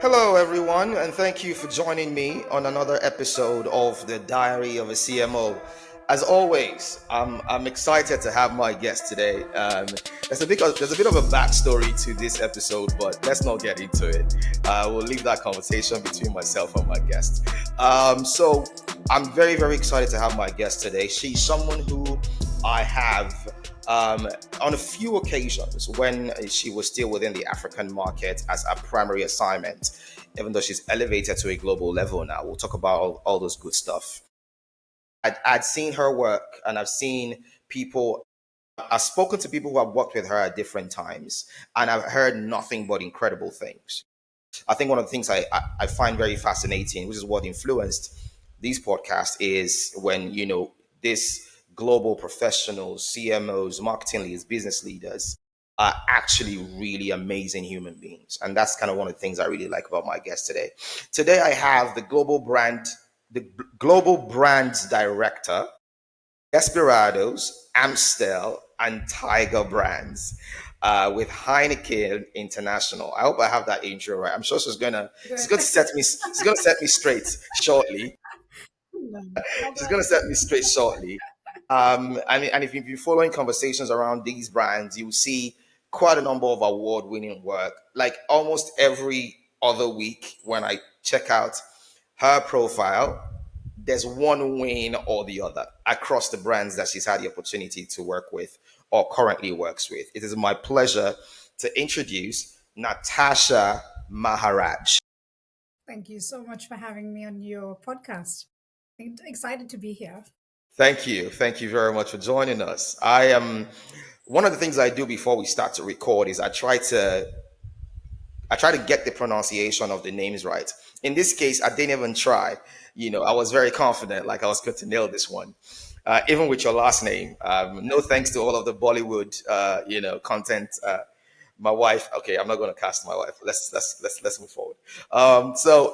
Hello, everyone, and thank you for joining me on another episode of the Diary of a CMO. As always, I'm excited to have my guest today. There's a bit of a backstory to this episode, but let's not get into it. We'll leave that conversation between myself and my guest. So I'm very, very excited to have my guest today. She's someone who I have on a few occasions when she was still within the African market as a primary assignment, even though she's elevated to a global level now. We'll talk about all those good stuff. I'd seen her work and I've seen people, I've spoken to people who have worked with her at different times, and I've heard nothing but incredible things. I think one of the things I find very fascinating, which is what influenced these podcasts, is when, this global professionals, CMOs, marketing leaders, business leaders are actually really amazing human beings. And that's kind of one of the things I really like about my guest today. Today I have the global brands director, Desperados, Amstel, and Tiger brands with Heineken International. I hope I have that intro right. I'm sure she's gonna set me straight shortly. She's gonna set me straight shortly. And if you've been following conversations around these brands, you'll see quite a number of award-winning work. Like almost every other week, when I check out her profile, there's one win or the other across the brands that she's had the opportunity to work with or currently works with. It is my pleasure to introduce Natasha Maharaj. Thank you so much for having me on your podcast. I'm excited to be here. Thank you. Thank you very much for joining us. I am one of the things I do before we start to record is I try to get the pronunciation of the names right. In this case, I didn't even try. I was very confident, like I was going to nail this one, even with your last name. No thanks to all of the Bollywood, content. My wife. Okay, I'm not going to cast my wife. Let's move forward. So,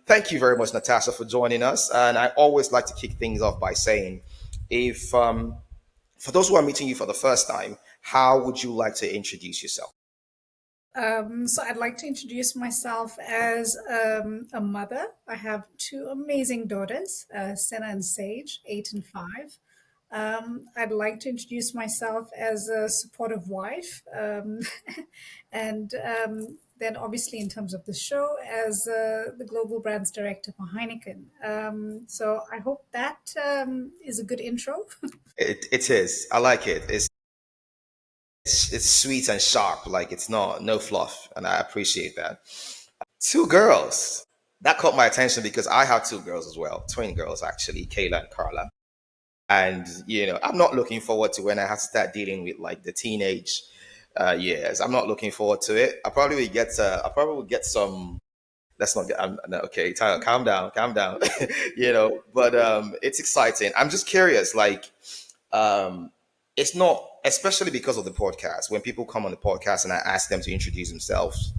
thank you very much, Natasha, for joining us. And I always like to kick things off by saying, if for those who are meeting you for the first time, how would you like to introduce yourself? So I'd like to introduce myself as a mother. I have two amazing daughters, Senna and Sage, 8 and 5. I'd like to introduce myself as a supportive wife, and then obviously in terms of the show as the global brands director for Heineken. So I hope that is a good intro. It is. I like it. It's sweet and sharp. Like it's not no fluff, and I appreciate that. Two girls. That caught my attention because I have two girls as well, twin girls actually, Kayla and Carla. And I'm not looking forward to when I have to start dealing with like the teenage years. I'm not looking forward to it. I probably will get some. Let's not get. No, okay, Tyler, calm down, calm down. But it's exciting. I'm just curious, like. Um, it's not, especially because of the podcast. When people come on the podcast and I ask them to introduce themselves,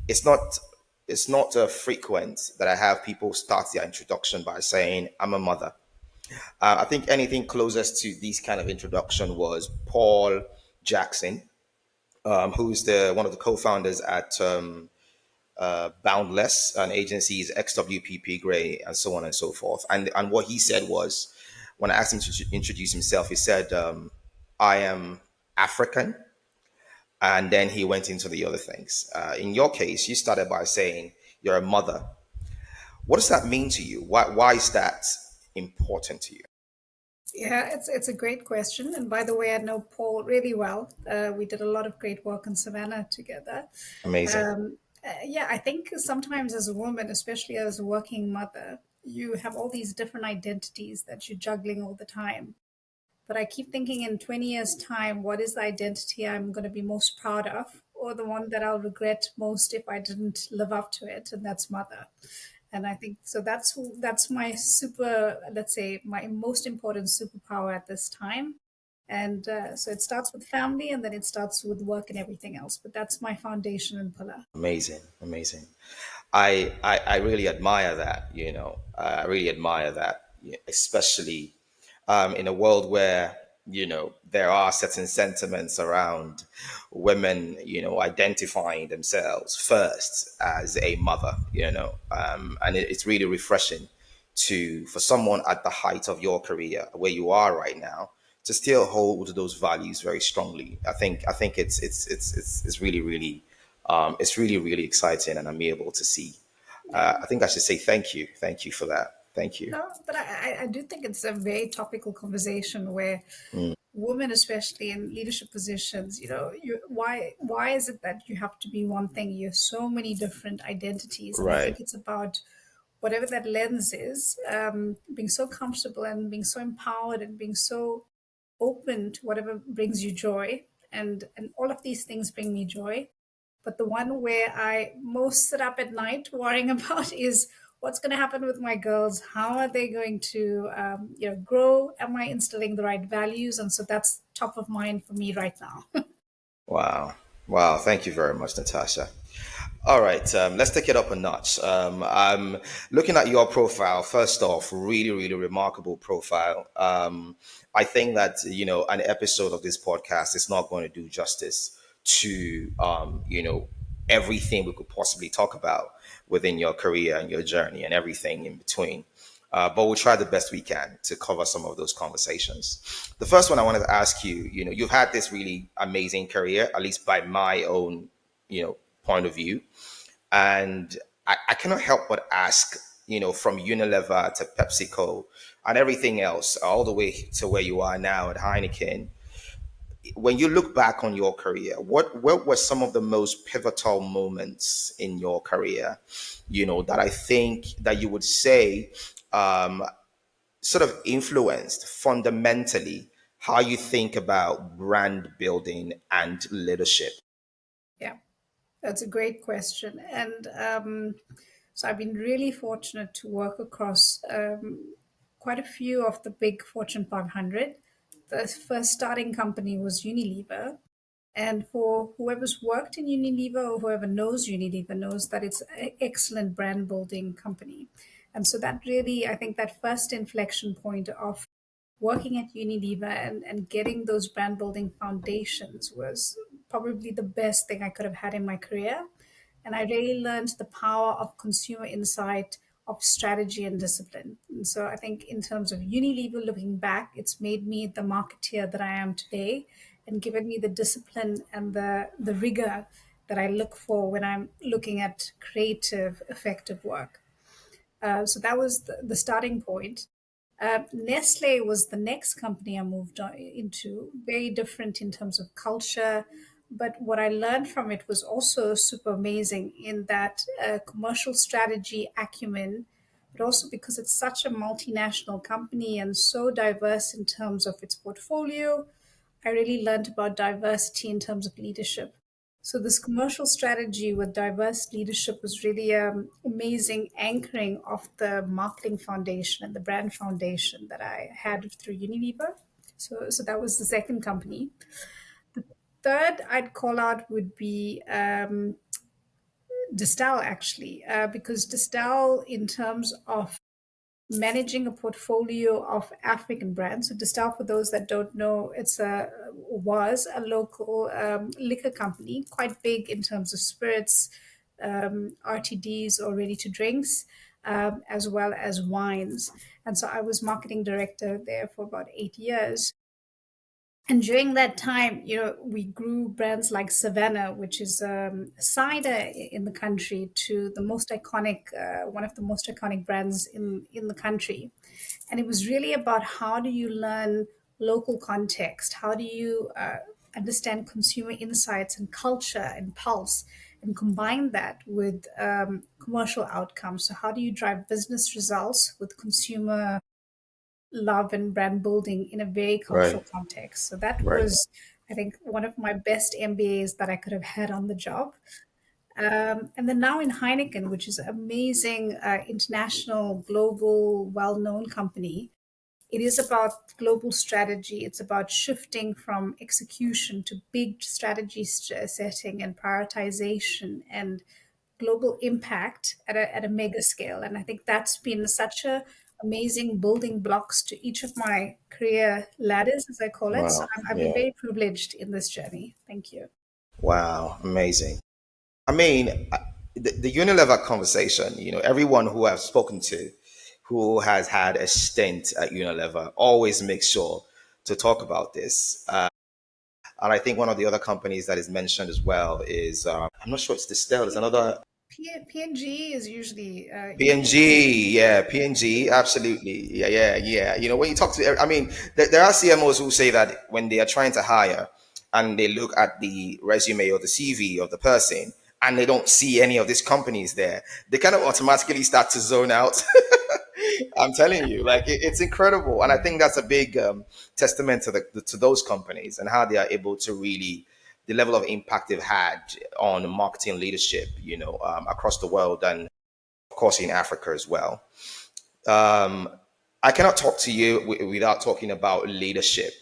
it's not frequent that I have people start their introduction by saying I'm a mother. I think anything closest to this kind of introduction was Paul Jackson, who's the one of the co-founders at Boundless, an agency, is XWPP Gray, and so on and so forth. And what he said was, when I asked him to introduce himself, he said, "I am African," and then he went into the other things. In your case, you started by saying you're a mother. What does that mean to you? Why is that important to you? Yeah, it's a great question. And by the way, I know Paul really well. We did a lot of great work in Savannah together. Amazing. Yeah, I think sometimes as a woman, especially as a working mother, you have all these different identities that you're juggling all the time. But I keep thinking in 20 years' time, what is the identity I'm going to be most proud of, or the one that I'll regret most if I didn't live up to it? And that's mother. And I think so. That's my super. Let's say my most important superpower at this time. And so it starts with family, and then it starts with work and everything else. But that's my foundation and pillar. Amazing, amazing. I really admire that. I really admire that, especially in a world where there are certain sentiments around women, identifying themselves first as a mother, and it's really refreshing for someone at the height of your career, where you are right now, to still hold those values very strongly. I think it's really really it's really really exciting, and I'm able to see. Yeah. I think I should say thank you for that. Thank you. No, but I do think it's a very topical conversation where women, especially in leadership positions, why is it that you have to be one thing? You have so many different identities, and I Right. think it's about whatever that lens is, being so comfortable and being so empowered and being so open to whatever brings you joy, and all of these things bring me joy. But the one where I most sit up at night worrying about is what's going to happen with my girls. How are they going to grow? Am I instilling the right values? And so that's top of mind for me right now. Wow. Wow. Thank you very much, Natasha. All right, let's take it up a notch. I'm looking at your profile. First off, really, really remarkable profile. I think that an episode of this podcast is not going to do justice to everything we could possibly talk about within your career and your journey and everything in between. But we'll try the best we can to cover some of those conversations. The first one I wanted to ask you, you've had this really amazing career, at least by my own, point of view. And I cannot help but ask, from Unilever to PepsiCo and everything else, all the way to where you are now at Heineken. When you look back on your career, what were some of the most pivotal moments in your career, that I think that you would say sort of influenced fundamentally how you think about brand building and leadership? Yeah, that's a great question. And so I've been really fortunate to work across quite a few of the big Fortune 500. The first starting company was Unilever. And for whoever's worked in Unilever or whoever knows Unilever knows that it's an excellent brand building company. And so that really, I think that first inflection point of working at Unilever and getting those brand building foundations was probably the best thing I could have had in my career. And I really learned the power of consumer insight, of strategy and discipline. And so I think in terms of Unilever, looking back, it's made me the marketeer that I am today and given me the discipline and the rigor that I look for when I'm looking at creative, effective work. So that was the starting point. Nestle was the next company I moved on into, very different in terms of culture. But what I learned from it was also super amazing in that commercial strategy acumen, but also because it's such a multinational company and so diverse in terms of its portfolio. I really learned about diversity in terms of leadership. So this commercial strategy with diverse leadership was really amazing anchoring of the marketing foundation and the brand foundation that I had through Unilever. So that was the second company. Third, I'd call out would be Distell actually, because Distell, in terms of managing a portfolio of African brands. So Distell, for those that don't know, was a local liquor company, quite big in terms of spirits, RTDs or ready to drinks, as well as wines. And so I was marketing director there for about 8 years. And during that time, we grew brands like Savannah, which is cider in the country, to the most iconic, one of the most iconic brands in the country. And it was really about how do you learn local context? How do you understand consumer insights and culture and pulse and combine that with commercial outcomes? So, how do you drive business results with consumer love and brand building in a very Right. cultural context? So, that Right. was, I think, one of my best MBAs that I could have had on the job. And then now in Heineken, which is an amazing international, global, well known company, it is about global strategy. It's about shifting from execution to big strategy setting and prioritization and global impact at a mega scale. And I think that's been such a amazing building blocks to each of my career ladders, as I call it. So Wow. I've been Yeah. very privileged in this journey. Thank you. Wow. Amazing. I mean, the Unilever conversation, everyone who I've spoken to who has had a stint at Unilever always makes sure to talk about this. And I think one of the other companies that is mentioned as well is, I'm not sure it's Distell, there's another PNG is usually PNG, yeah, PNG, absolutely, yeah, yeah, yeah. When you talk to, I mean, there are CMOs who say that when they are trying to hire, and they look at the resume or the CV of the person, and they don't see any of these companies there, they kind of automatically start to zone out. I'm telling you, like it's incredible, and I think that's a big testament to to those companies and how they are able to really the level of impact they've had on marketing leadership, across the world and of course in Africa as well. Um, I cannot talk to you without talking about leadership,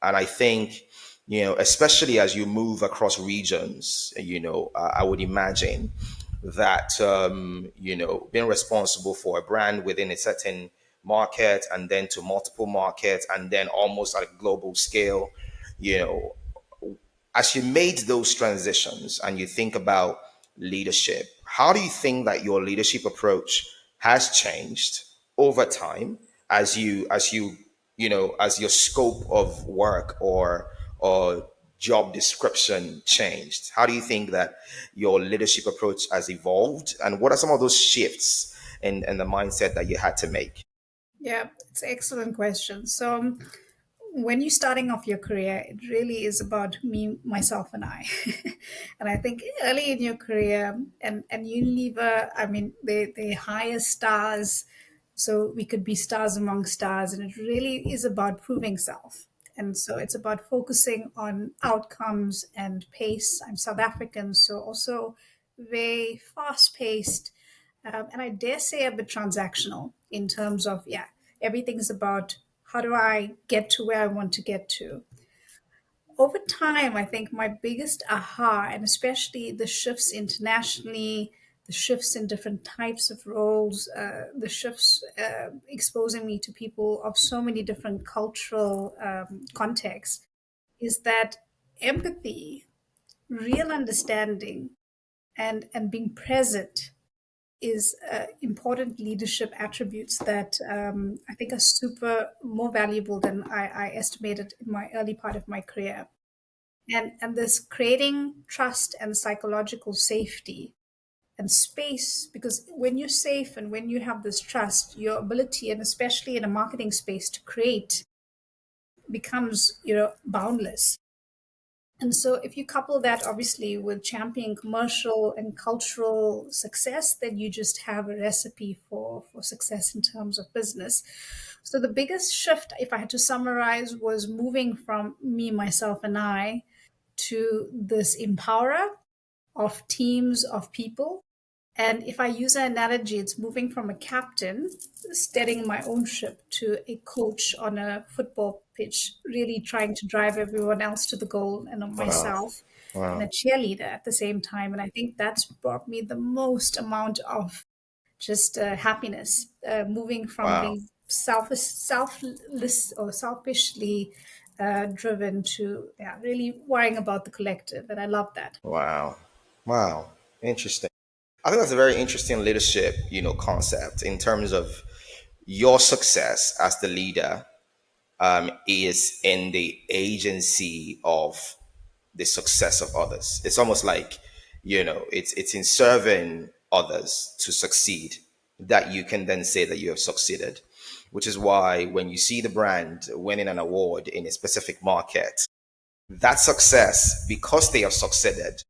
and I think especially as you move across regions, I would imagine that being responsible for a brand within a certain market and then to multiple markets and then almost at a global scale, you know as you made those transitions and you think about leadership, how do you think that your leadership approach has changed over time as your scope of work or job description changed? How do you think that your leadership approach has evolved, and what are some of those shifts in the mindset that you had to make? Yeah, it's an excellent question. So, when you're starting off your career, it really is about me, myself, and I. And I think early in your career, and Unilever, I mean, they hire stars, so we could be stars among stars, and it really is about proving self. And so it's about focusing on outcomes and pace. I'm South African, so also very fast paced, and I dare say a bit transactional in terms of, yeah, everything's about how do I get to where I want to get to. Over time, I think my biggest aha, and especially the shifts internationally, the shifts in different types of roles, the shifts exposing me to people of so many different cultural contexts, is that empathy, real understanding, and being present is important leadership attributes that I think are super more valuable than I estimated in my early part of my career. And this creating trust and psychological safety and space, because when you're safe and when you have this trust, your ability, and especially in a marketing space, to create becomes boundless. And so, if you couple that obviously with championing commercial and cultural success, then you just have a recipe for success in terms of business. So, the biggest shift, if I had to summarize, was moving from me, myself, and I to this empowerer of teams of people. And if I use an analogy, it's moving from a captain steadying my own ship to a coach on a football pitch, really trying to drive everyone else to the goal and on Wow. myself, and Wow. a cheerleader at the same time. And I think that's brought me the most amount of just happiness, moving from Wow. being selfless or selfishly driven to, yeah, really worrying about the collective. And I love that. Wow. Wow. Interesting. I think that's a very interesting leadership, concept in terms of your success as the leader is in the agency of the success of others. It's almost like, it's in serving others to succeed that you can then say that you have succeeded. Which is why when you see the brand winning an award in a specific market, that success, because they have succeeded,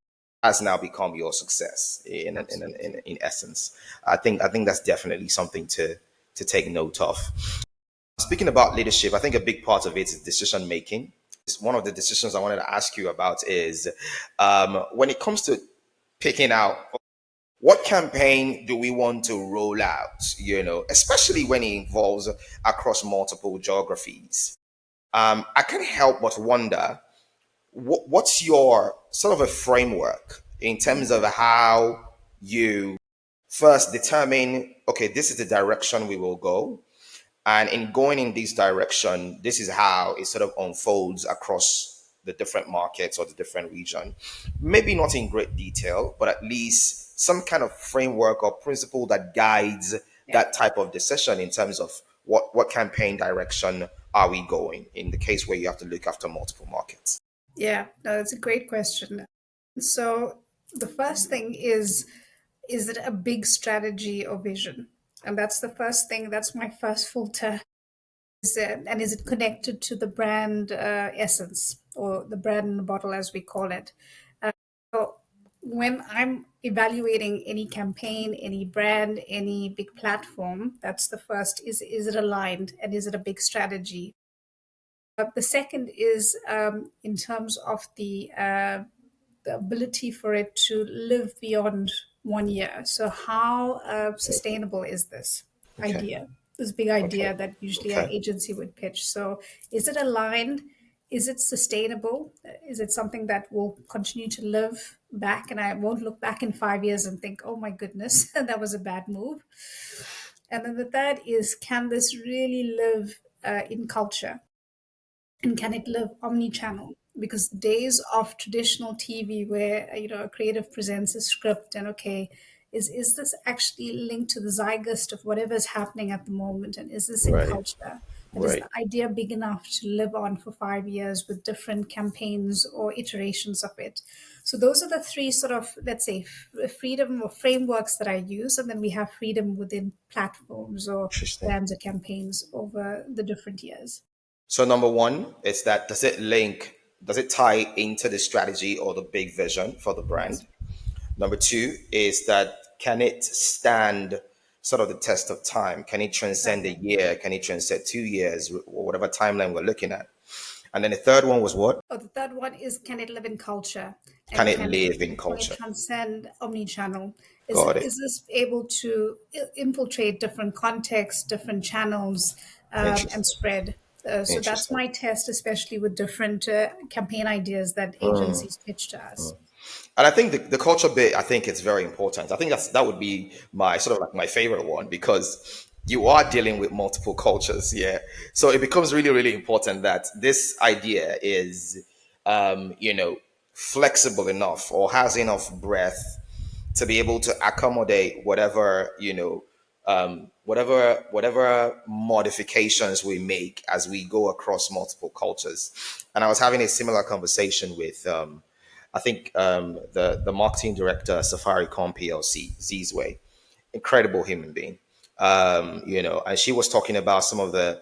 has now become your success Absolutely. in essence. I think that's definitely something to take note of. Speaking about leadership, I think a big part of it is decision making. One of the decisions I wanted to ask you about is when it comes to picking out what campaign do we want to roll out, especially when it involves across multiple geographies. I can't help but wonder what's your sort of a framework in terms of how you first determine, okay, this is the direction we will go, And in going in this direction, this is how it sort of unfolds across the different markets or the different region. Maybe not in great detail, but at least some kind of framework or principle that guides Yeah. that type of decision in terms of what campaign direction are we going in the case where you have to look after multiple markets. Yeah, no, that's a great question. So the first thing is it a big strategy or vision? And that's the first thing, that's my first filter. And is it connected to the brand essence or the brand in the bottle, as we call it? So when I'm evaluating any campaign, any brand, any big platform, that's the first, is it aligned and is it a big strategy? The second is in terms of the ability for it to live beyond 1 year. So, how sustainable is this Okay. idea, this big Okay. idea that usually an Okay. agency would pitch? So, is it aligned? Is it sustainable? Is it something that will continue to live back? And I won't look back in 5 years and think, oh my goodness, that was a bad move. And then the third is, can this really live in culture? And can it live omni-channel? Because days of traditional TV where a creative presents a script and okay, is this actually linked to the zeitgeist of whatever is happening at the moment, and is this in Right. culture? And is the Right. idea big enough to live on for 5 years with different campaigns or iterations of it? So those are the three sort of, let's say, freedom or frameworks that I use, and then we have freedom within platforms or Interesting. brands or campaigns over the different years. So number one is that does it tie into the strategy or the big vision for the Yes. brand? Number two is that can it stand sort of the test of time? Can it transcend a Exactly. year? Can it transcend 2 years or whatever timeline we're looking at? And then the third one was what? Oh, the third one is, can it live in culture, Can and it live in can it culture? transcend omni-channel? Got it. Is this able to infiltrate different contexts, different channels, and Interesting. spread? So that's Interesting. my test, especially with different campaign ideas that agencies pitch to us. And I think the culture bit, I think it's very important. I think that would be my sort of like my favorite one because you are dealing with multiple cultures, yeah. So it becomes really, really important that this idea is, flexible enough or has enough breadth to be able to accommodate whatever whatever modifications we make as we go across multiple cultures. And I was having a similar conversation with I think the marketing director Safaricom PLC, Zizwe, incredible human being. And she was talking about some of the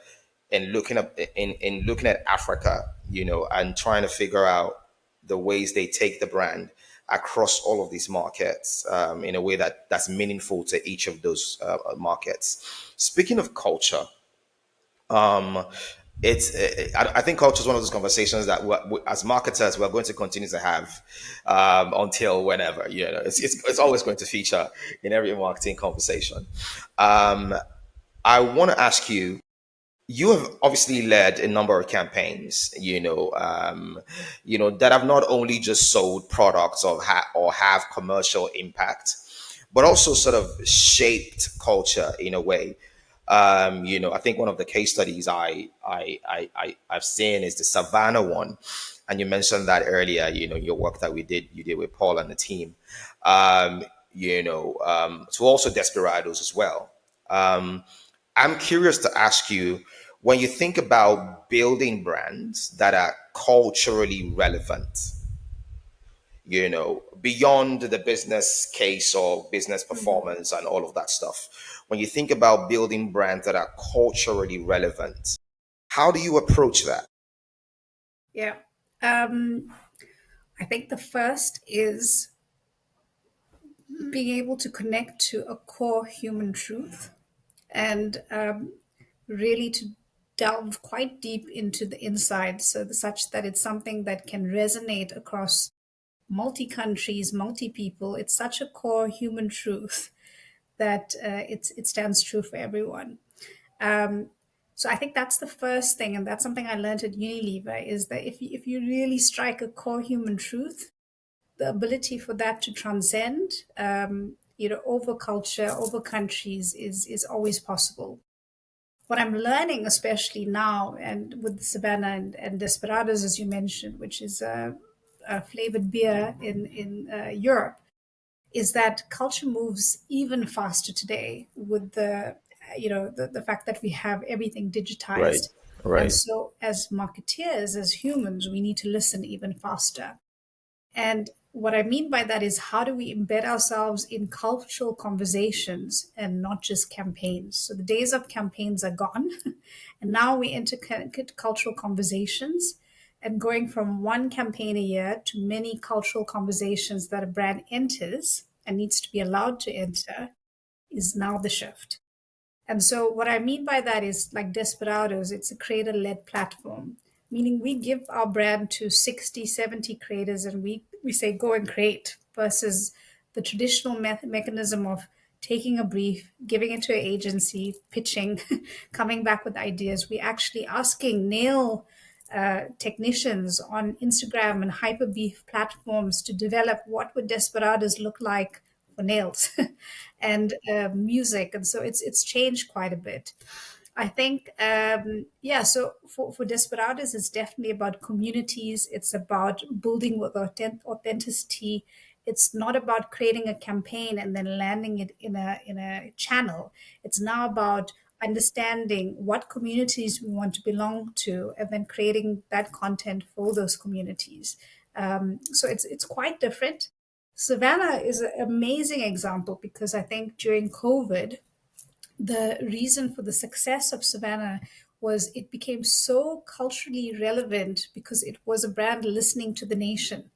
in looking at Africa, and trying to figure out the ways they take the brand across all of these markets in a way that's meaningful to each of those markets. Speaking of culture, um, I think culture is one of those conversations that as marketers we're going to continue to have until whenever. It's always going to feature in every marketing conversation. Um, I want to ask you. You have obviously led a number of campaigns, that have not only just sold products or have commercial impact, but also sort of shaped culture in a way. I think one of the case studies I've seen is the Savannah one, and you mentioned that earlier. Your work that you did with Paul and the team. To also Desperados as well. I'm curious to ask you, when you think about building brands that are culturally relevant, beyond the business case or business Mhm. performance and all of that stuff, when you think about building brands that are culturally relevant, how do you approach that? Yeah. Um, I think the first is being able to connect to a core human truth and really to delve quite deep into the inside, such that it's something that can resonate across multi countries, multi people. It's such a core human truth that it stands true for everyone. Um, so I think that's the first thing, and that's something I learned at Unilever, is that if you really strike a core human truth, the ability for that to transcend, over culture, over countries, is always possible. what I'm learning, especially now, and with Savannah and Desperados, as you mentioned, which is a flavored beer in Europe, is that culture moves even faster today with the fact that we have everything Right. digitized. And Right. so, as marketeers, as humans, we need to listen even faster. And what I mean by that is, how do we embed ourselves in cultural conversations and not just campaigns? So the days of campaigns are gone. And now we enter cultural conversations, and going from one campaign a year to many cultural conversations that a brand enters and needs to be allowed to enter is now the shift. And so, what I mean by that is, like Desperados, it's a creator led platform, meaning we give our brand to 60, 70 creators and we say, go and create, versus the traditional mechanism of taking a brief, giving it to an agency, pitching, coming back with ideas. We actually asking nail technicians on Instagram and Hyperbeef platforms to develop what would Desperados look like for nails and music. And so it's changed quite a bit. I think, yeah, so for Desperados, it's definitely about communities. It's about building with authenticity. It's not about creating a campaign and then landing it in a channel. It's now about understanding what communities we want to belong to and then creating that content for those communities. So it's quite different. Savannah is an amazing example because I think during COVID, the reason for the success of Savannah was it became so culturally relevant because it was a brand listening to the nation,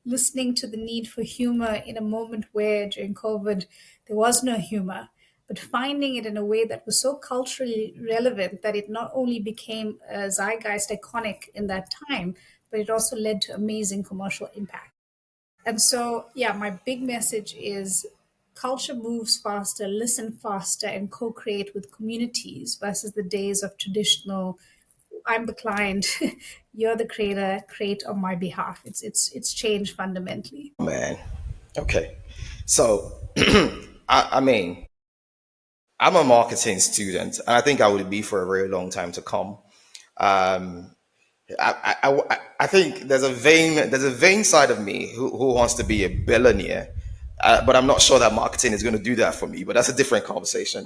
listening to the need for humor in a moment where during COVID there was no humor, but finding it in a way that was so culturally relevant that it not only became a zeitgeist iconic in that time, but it also led to amazing commercial impact. And so, yeah, my big message is culture moves faster, listen faster, and co create with communities versus the days of traditional I'm the client, you're the creator, create on my behalf. It's changed fundamentally. Man. Okay. So, I mean, I'm a marketing student, and I think I would be for a very long time to come. Um, I think there's a vain side of me who wants to be a billionaire, but I'm not sure that marketing is going to do that for me. But that's a different conversation.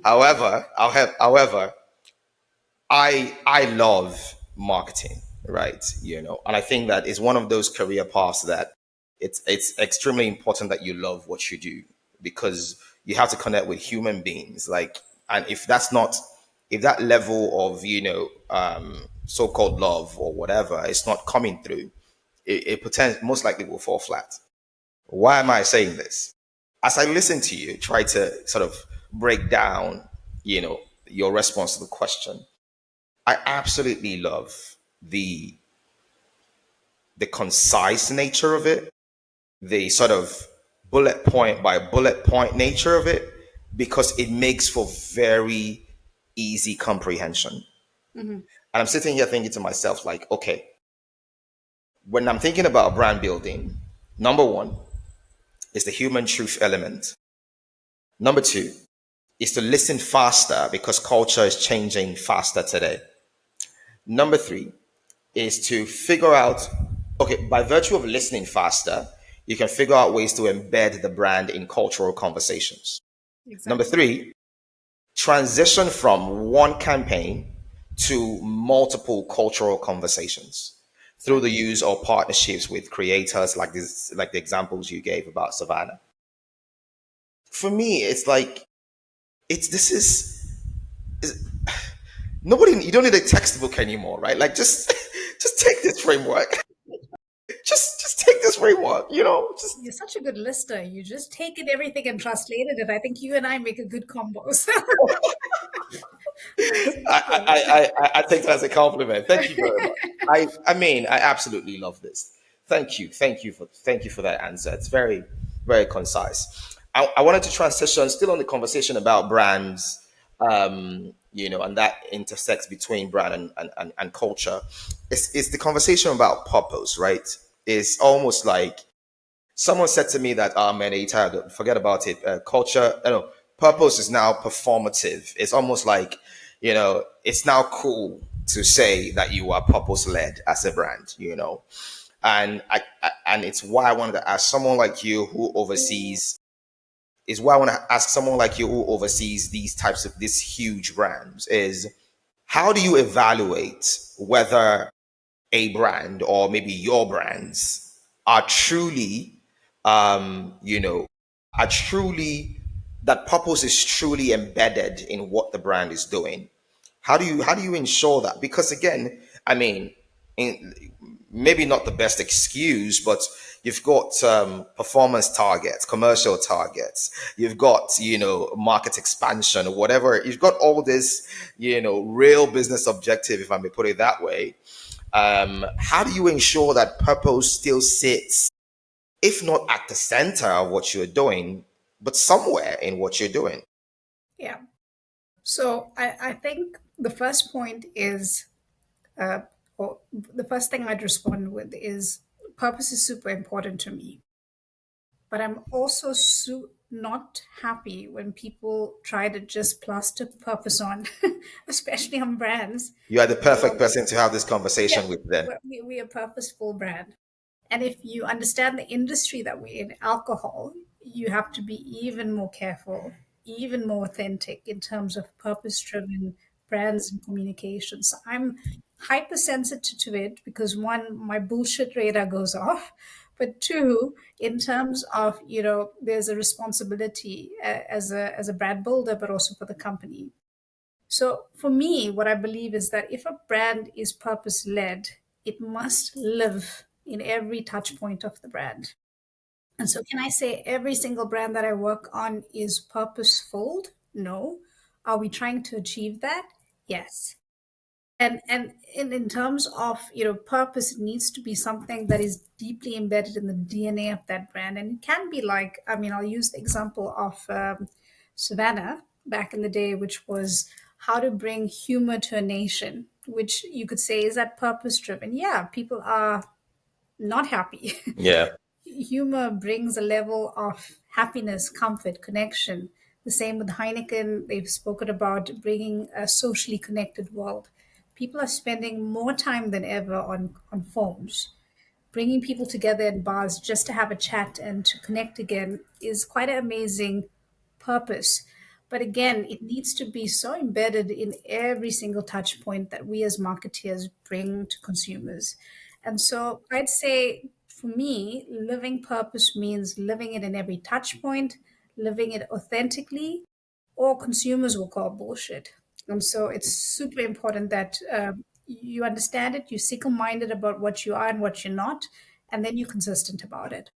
However, I love marketing, right? And I think that is one of those career paths that it's extremely important that you love what you do, because you have to connect with human beings. Like, and if that level of so-called love or whatever is not coming through, it most likely will fall flat. Why am I saying this? As I listen to you try to sort of break down, your response to the question, I absolutely love the concise nature of it, the sort of bullet point by bullet point nature of it, because it makes for very easy comprehension. Mhm. And I'm sitting here thinking to myself, like, okay, when I'm thinking about brand building, number one is the human truth element. Number two is to listen faster because culture is changing faster today. Number three is to figure out, okay, by virtue of listening faster, you can figure out ways to embed the brand in cultural conversations. Number Exactly. three, transition from one campaign to multiple cultural conversations through the Exactly. use of partnerships with creators like this, like the examples you gave about Savannah. For me, it's like it's this is nobody. You don't need a textbook anymore, right? Like, just take this framework. Just take this framework. Just You're such a good lister. You just taken everything and translated it. I think you and I make a good combo. So, I take that as a compliment. Thank you very much. I mean, I absolutely love this. Thank you for that answer. It's very, very concise. I wanted to transition still on the conversation about brands, and that intersects between brand and culture. It's the conversation about purpose, right? It's almost like someone said to me that, man, forget about it. Culture, purpose is now performative. It's almost like, it's now cool to say that you are purpose led as a brand, and it's why I wanted to ask someone like you who oversees is why I want to ask someone like you who oversees these types of these huge brands is how do you evaluate whether a brand or maybe your brands are truly um you know are truly that purpose is truly embedded in what the brand is doing. How do you ensure that? Because again, I mean, in, maybe not the best excuse, but you've got performance targets, commercial targets, you've got market expansion or whatever, you've got all this real business objective, if I may put it that way. How do you ensure that purpose still sits, if not at the center of what you're doing, but somewhere in what you're doing? Yeah. So I think the first point is, or the first thing I'd respond with is purpose is super important to me. But I'm also not happy when people try to just plaster purpose on, especially on brands. You are the perfect Well, person to have this yeah, conversation with then. we are a purposeful brand. And if you understand the industry that we're in, alcohol, you have to be even more careful, even more authentic in terms of purpose driven brands and communications. So I'm hypersensitive to it because one, my bullshit radar goes off. But two, in terms of, there's a responsibility as a brand builder, but also for the company. So for me, what I believe is that if a brand is purpose led, it must live in every touch point of the brand. And so can I say every single brand that I work on is purposeful? No. Are we trying to achieve that? Yes. And in terms of purpose, it needs to be something that is deeply embedded in the DNA of that brand. And it can be like, I mean, I'll use the example of Savannah back in the day, which was how to bring humor to a nation, which you could say is that purpose driven. Yeah, people are not happy. Yeah. Humor brings a level of happiness, comfort, connection. The same with Heineken. They've spoken about bringing a socially connected world. People are spending more time than ever on phones. Bringing people together in bars just to have a chat and to connect again is quite an amazing purpose. But again, it needs to be so embedded in every single touch point that we as marketeers bring to consumers. And so I'd say for me, living purpose means living it in every touch point, living it authentically, or consumers will call bullshit. And so it's super important that you understand it, you're single minded about what you are and what you're not, and then you're consistent about it.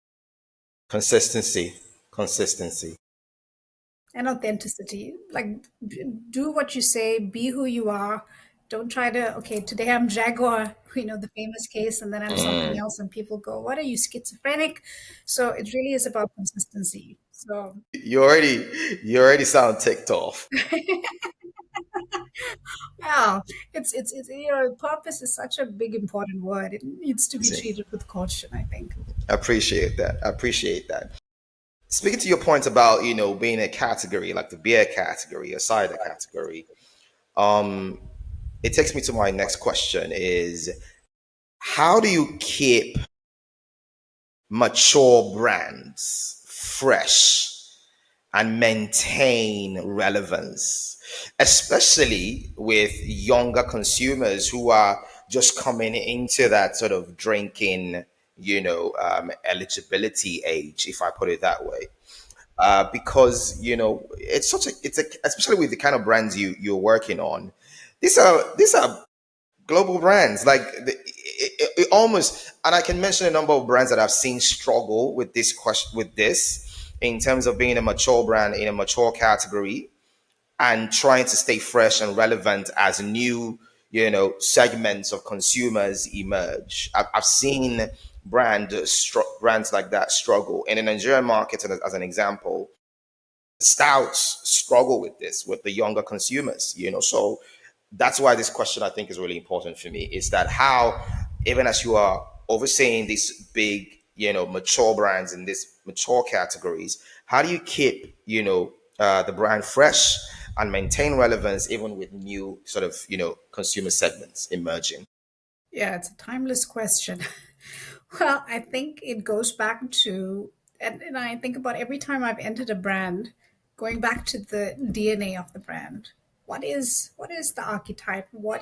Consistency. Consistency. And authenticity. Like, do what you say, be who you are. Don't try to, okay, today I'm Jaguar, the famous case, and then I'm something else, and people go, what are you, schizophrenic? So it really is about consistency. So, You already sound ticked off. wow, it's purpose is such a big, important word. It needs to be See, treated with caution, I think. I appreciate that. I appreciate that. Speaking to your point about being a category like the beer category, a cider category, um, it takes me to my next question: is how do you keep mature brands fresh and maintain relevance, especially with younger consumers who are just coming into that sort of drinking, eligibility age, if I put it that way. Because it's especially with the kind of brands you're working on. These are global brands it almost, and I can mention a number of brands that I've seen struggle with this question, with this, in terms of being a mature brand in a mature category and trying to stay fresh and relevant as new segments of consumers emerge. I've seen brands like that struggle in the Nigerian market, as an example. Stouts struggle with this with the younger consumers, so that's why this question I think is really important for me, is that how, even as you are overseeing these big mature brands in these mature categories, how do you keep the brand fresh and maintain relevance even with new sort of, consumer segments emerging? Yeah, it's a timeless question. Well, I think it goes back to, and I think about every time I've entered a brand, going back to the DNA of the brand. What is the archetype? What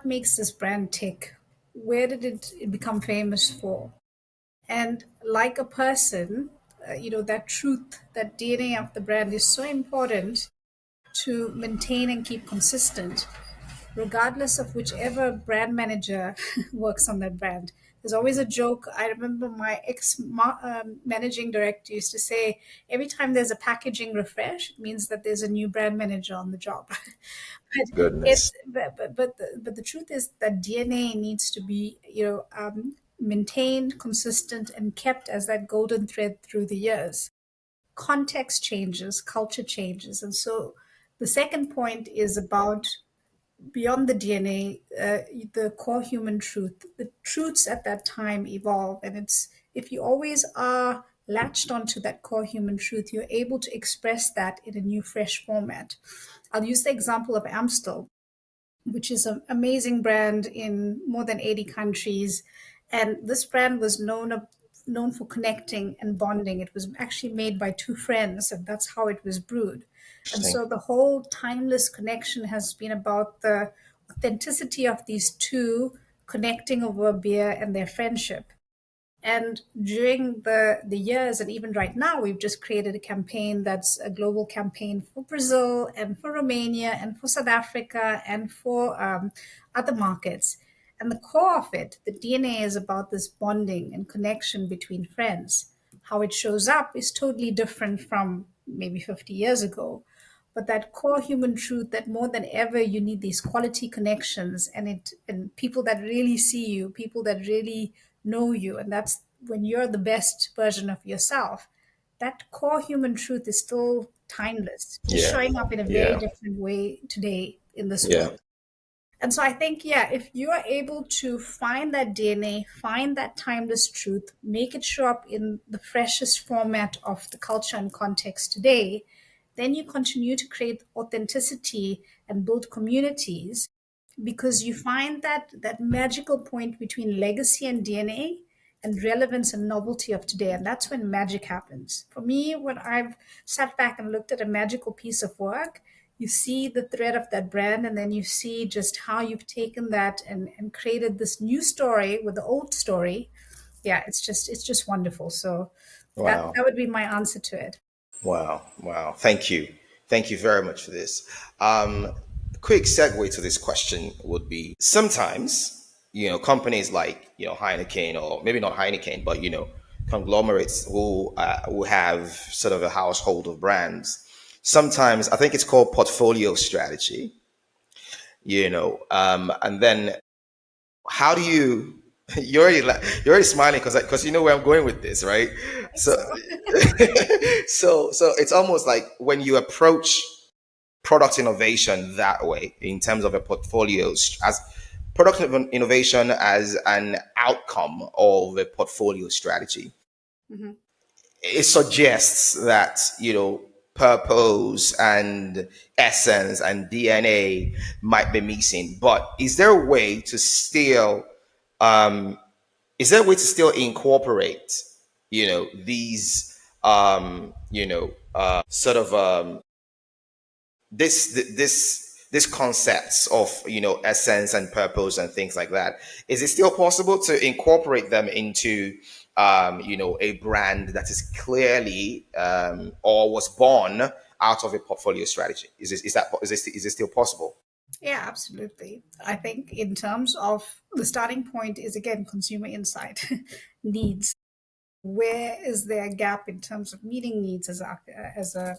makes this brand tick? Where did it become famous for? And like a person, that truth, that DNA of the brand is so important to maintain and keep consistent regardless of whichever brand manager works on that brand. There's always a joke. I remember my managing director used to say, every time there's a packaging refresh, it means that there's a new brand manager on the job. But Goodness. but the truth is that DNA needs to be maintained, consistent, and kept as that golden thread through the years. Context changes, culture changes, and so the second point is about beyond the DNA, the core human truth. The truths at that time evolve, and it's if you always are latched onto that core human truth, you're able to express that in a new, fresh format. I'll use the example of Amstel, which is an amazing brand in more than 80 countries. And this brand was known for connecting and bonding. It was actually made by two friends, and that's how it was brewed. And Interesting. so the whole timeless connection has been about the authenticity of these two connecting over a beer and their friendship. And during the years, and even right now, we've just created a campaign that's a global campaign for Brazil and for Romania and for South Africa and for other markets. And the core of it, the DNA is about this bonding and connection between friends. How it shows up is totally different from maybe 50 years ago. But that core human truth that more than ever you need these quality connections and people that really see you, people that really know you, and that's when you're the best version of yourself. That core human truth is still timeless, just Yeah. showing up in a very Yeah. different way today in this Yeah. world. And so I think, yeah, if you are able to find that DNA, find that timeless truth, make it show up in the freshest format of the culture and context today, then you continue to create authenticity and build communities because you find that magical point between legacy and DNA and relevance and novelty of today. And that's when magic happens. For me, when I've sat back and looked at a magical piece of work, you see the thread of that brand, and then you see just how you've taken that and created this new story with the old story. Yeah, it's just wonderful. So that Wow. that would be my answer to it. Wow. Wow. Thank you. Thank you very much for this. Quick segue to this question would be sometimes, companies like, Heineken, or maybe not Heineken, but, conglomerates who have sort of a household of brands. Sometimes I think it's called portfolio strategy, and then how do you, you're already smiling because you know where I'm going with this, right? So So so it's almost like when you approach product innovation that way in terms of a portfolio as innovation as an outcome of a portfolio strategy, mhm. it suggests that, purpose and essence and DNA might be missing. But is there a way to still incorporate, these sort of this concepts of, essence and purpose and things like that? Is it still possible to incorporate them into, a brand that is clearly, or was born out of a portfolio strategy? Is it still possible? Yeah, absolutely. I think in terms of the starting point is again consumer insight needs. Where is there a gap in terms of meeting needs as a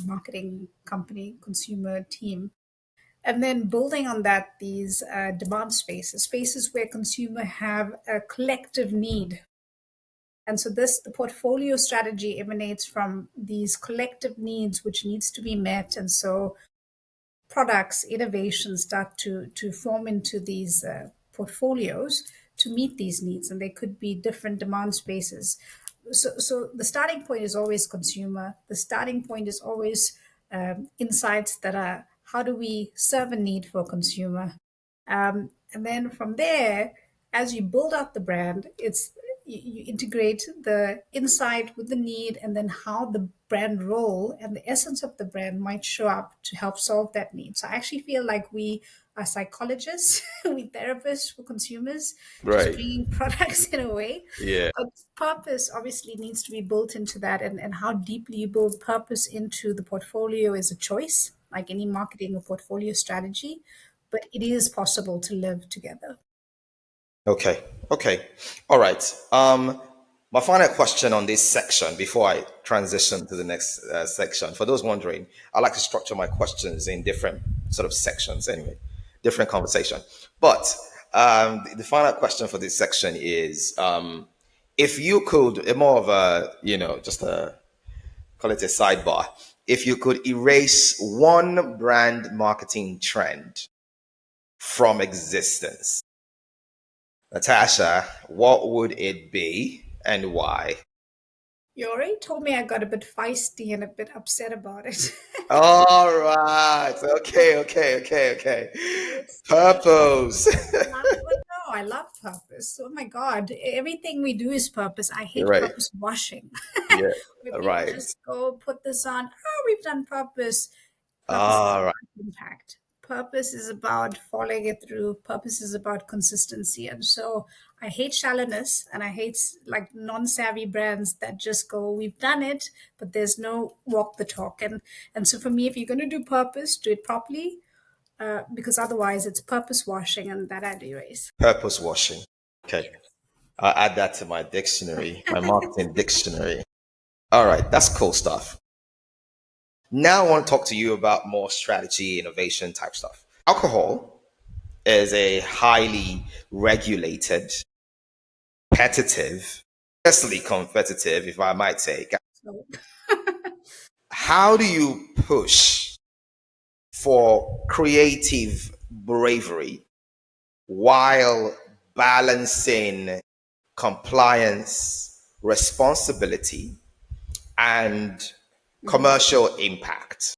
marketing company, consumer team, and then building on that these demand spaces where consumer have a collective need. And so this the portfolio strategy emanates from these collective needs which needs to be met. And so products, innovations start to form into these portfolios to meet these needs, and they could be different demand spaces. So the starting point is always consumer. The starting point is always insights that are how do we serve a need for a consumer. And then from there, as you build out the brand, it's you integrate the insight with the need, and then how the brand role and the essence of the brand might show up to help solve that need. So I actually feel like we are psychologists, we therapists for consumers, just Right. bringing products in a way. Yeah. But purpose obviously needs to be built into that, and how deeply you build purpose into the portfolio is a choice, like any marketing or portfolio strategy. But it is possible to live together. Okay. Okay. All right. My final question on this section before I transition to the next section. For those wondering, I like to structure my questions in different sort of sections. Anyway, different conversation. But the final question for this section is, if you could, more of a, just a call it a sidebar. If you could erase one brand marketing trend from existence, Natasha, what would it be and why? You already told me I got a bit feisty and a bit upset about it. All right. Okay, okay, okay, okay. Yes. Purpose. But no, I love purpose. Oh my God. Everything we do is purpose. I You're hate right. purpose washing. Yeah. Where people Right. just go put this on, oh, we've done purpose. Purpose is All right. about impact. Purpose is about following it through. Purpose is about consistency. And so I hate shallowness, and I hate like non-savvy brands that just go, we've done it, but there's no walk the talk. And so for me, if you're going to do purpose, do it properly, because otherwise it's purpose washing, and that I'd erase. Purpose washing. Okay. I'll add that to my dictionary, my marketing dictionary. All right. That's cool stuff. Now I want to talk to you about more strategy, innovation type stuff. Alcohol is a highly regulated, competitive, fiercely competitive, if I might say. So How do you push for creative bravery while balancing compliance, responsibility, and mhm. commercial impact?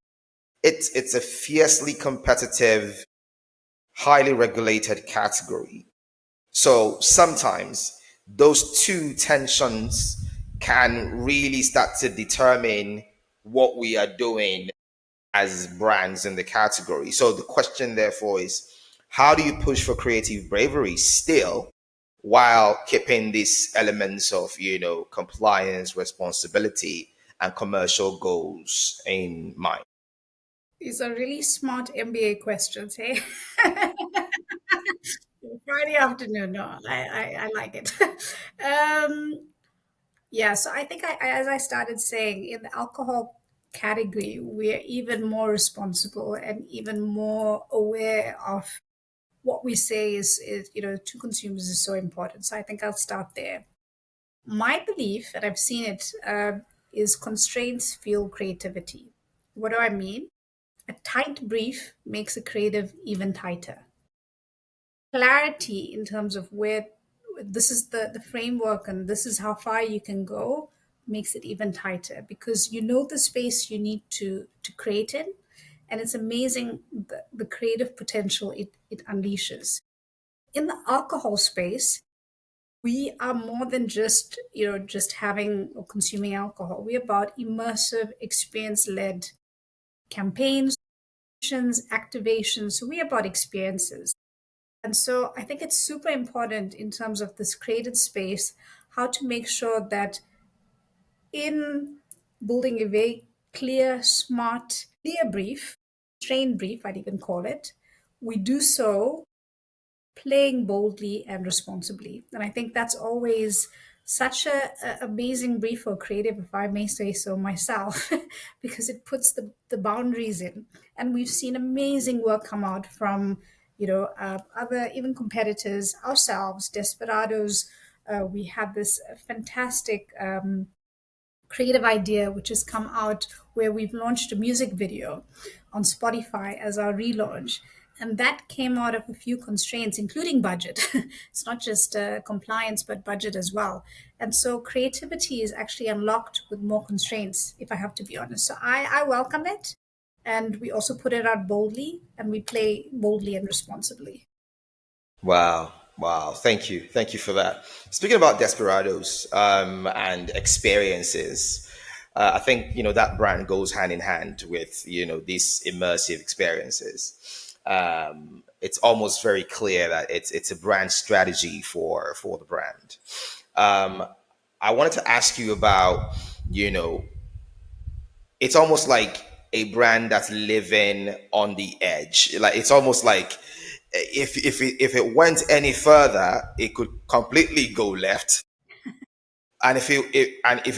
It's a fiercely competitive, highly regulated category. So sometimes those two tensions can really start to determine what we are doing as brands in the category. So the question, therefore, is how do you push for creative bravery still while keeping these elements of, compliance, responsibility, and commercial goals in mind? These are really smart MBA questions, hey? Friday afternoon. No, I like it. um, yeah, so I think as I started saying, in the alcohol category, we're even more responsible and even more aware of what we say is to consumers is so important. So I think I'll start there. My belief, and I've seen it, is constraints fuel creativity. What do I mean? A tight brief makes a creative even tighter. Clarity in terms of where this is the framework and this is how far you can go makes it even tighter, because you know the space you need to create in, and it's amazing the creative potential it unleashes. In the alcohol space, we are more than just having or consuming alcohol. We're about immersive experience led campaigns, activations. So we're about experiences. And so I think it's super important in terms of this created space, how to make sure that in building a very clear, smart, clear brief, train brief, I'd even call it, we do so playing boldly and responsibly. And I think that's always such a amazing brief for creative, if I may say so myself, because it puts the boundaries in. And we've seen amazing work come out from, other even competitors, ourselves, Desperados. We had this fantastic creative idea which has come out where we've launched a music video on Spotify as our relaunch. And that came out of a few constraints, including budget. It's not just compliance, but budget as well. And so creativity is actually unlocked with more constraints, if I have to be honest. So I welcome it. And we also put it out boldly, and we play boldly and responsibly. Wow. Wow. Thank you for that. Speaking about Desperados and experiences, I think, that brand goes hand in hand with, these immersive experiences. It's almost very clear that it's a brand strategy for the brand. Um, I wanted to ask you about, you know, it's almost like a brand that's living on the edge. Like it's almost like if it went any further, it could completely go left, and if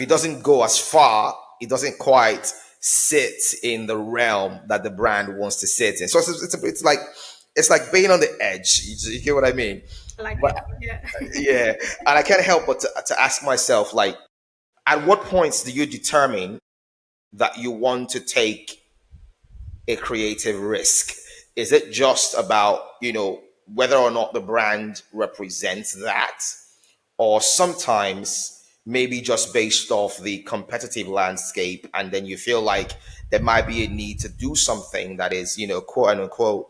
it doesn't go as far, it doesn't quite sit in the realm that the brand wants to sit in. So it's like being on the edge. You get what I mean? I like But it. Yeah. yeah, and I can't help but to ask myself, like, at what points do you determine that you want to take a creative risk? Is it just about, whether or not the brand represents that? Or sometimes maybe just based off the competitive landscape, and then you feel like there might be a need to do something that is, quote unquote,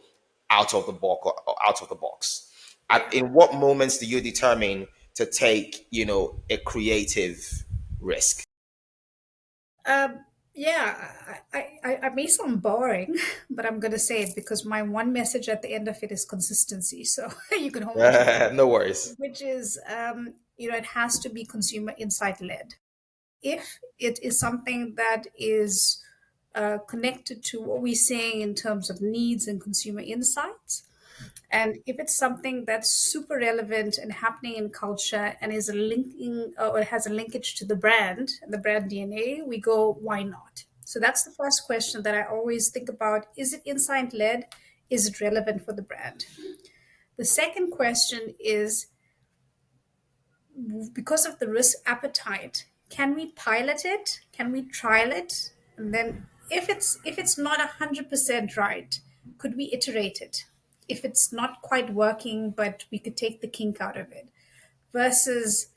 out of the box. Yeah. In what moments do you determine to take, a creative risk? Yeah, I may sound boring, but I'm going to say it because my one message at the end of it is consistency. So you can hold me to that, No worries. which is, it has to be consumer insight led. If it is something that is connected to what we're seeing in terms of needs and consumer insights, and if it's something that's super relevant and happening in culture and is a linking or has a linkage to the brand and the brand DNA, we go, why not? So that's the first question that I always think about. Is it insight led? Is it relevant for the brand? The second question is, because of the risk appetite, can we pilot it? Can we trial it? And then if it's not 100% right, could we iterate it? If it's not quite working, but we could take the kink out of it, versus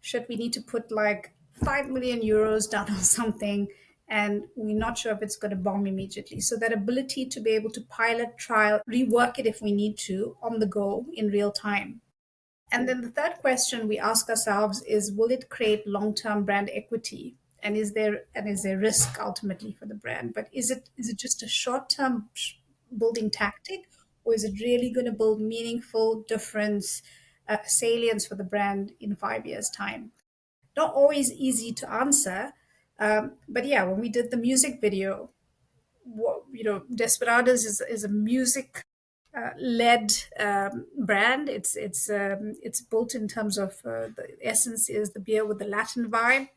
should we need to put like 5 million euros down on something and we're not sure if it's going to bomb immediately. So that ability to be able to pilot, trial, rework it if we need to on the go in real time. And then the third question we ask ourselves is, will it create long-term brand equity? And is there risk ultimately for the brand? But is it just a short-term building tactic, or is it really going to build meaningful difference, salience for the brand in 5 years' time? Not always easy to answer, but yeah, when we did the music video, Desperados is a music led brand. It's built in terms of the essence is the beer with the Latin vibe.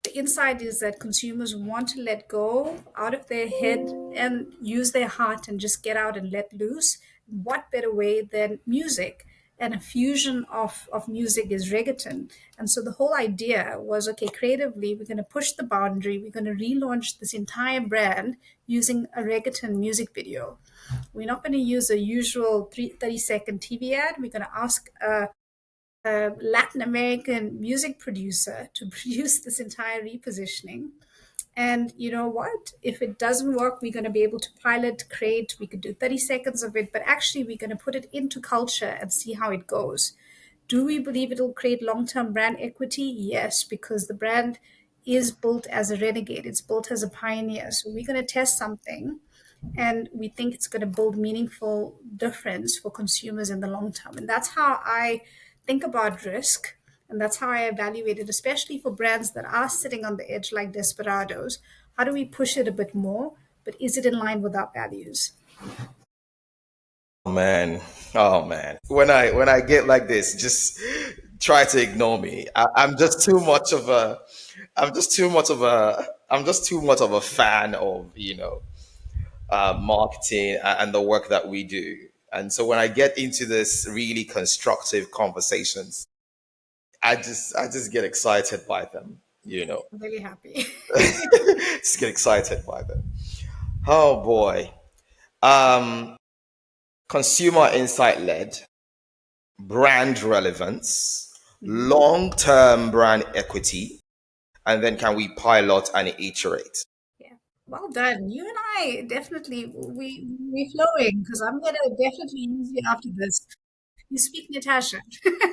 The insight is that consumers want to let go out of their head and use their heart and just get out and let loose. What better way than music? And a fusion of music is reggaeton. And so the whole idea was, okay, creatively, we're going to push the boundary. We're going to relaunch this entire brand using a reggaeton music video. We're not going to use a usual 30-second TV ad. We're going to ask a Latin American music producer to produce this entire repositioning. And you know what? If it doesn't work, we're going to be able to pilot, create, we could do 30 seconds of it, but actually, we're going to put it into culture and see how it goes. Do we believe it'll create long term brand equity? Yes, because the brand is built as a renegade, it's built as a pioneer. So we're going to test something and we think it's going to build meaningful difference for consumers in the long term. And that's how I think about risk, and that's how I evaluate it, especially for brands that are sitting on the edge like Desperados. How do we push it a bit more, but is it in line with our values? Oh man, oh man. When I get like this, just try to ignore me. I'm just too much of a, I'm just too much of a, I'm just too much of a fan of marketing and the work that we do. And so when I get into this really constructive conversations, I just get excited by them. I'm really happy. Just get excited by them. Oh boy. Um, Consumer insight led, brand relevance, Mhm. long term brand equity, and then can we pilot and iterate? Yeah. Well done. You and I definitely we flowing because I'm gonna definitely use you after this. You speak Natasha. I like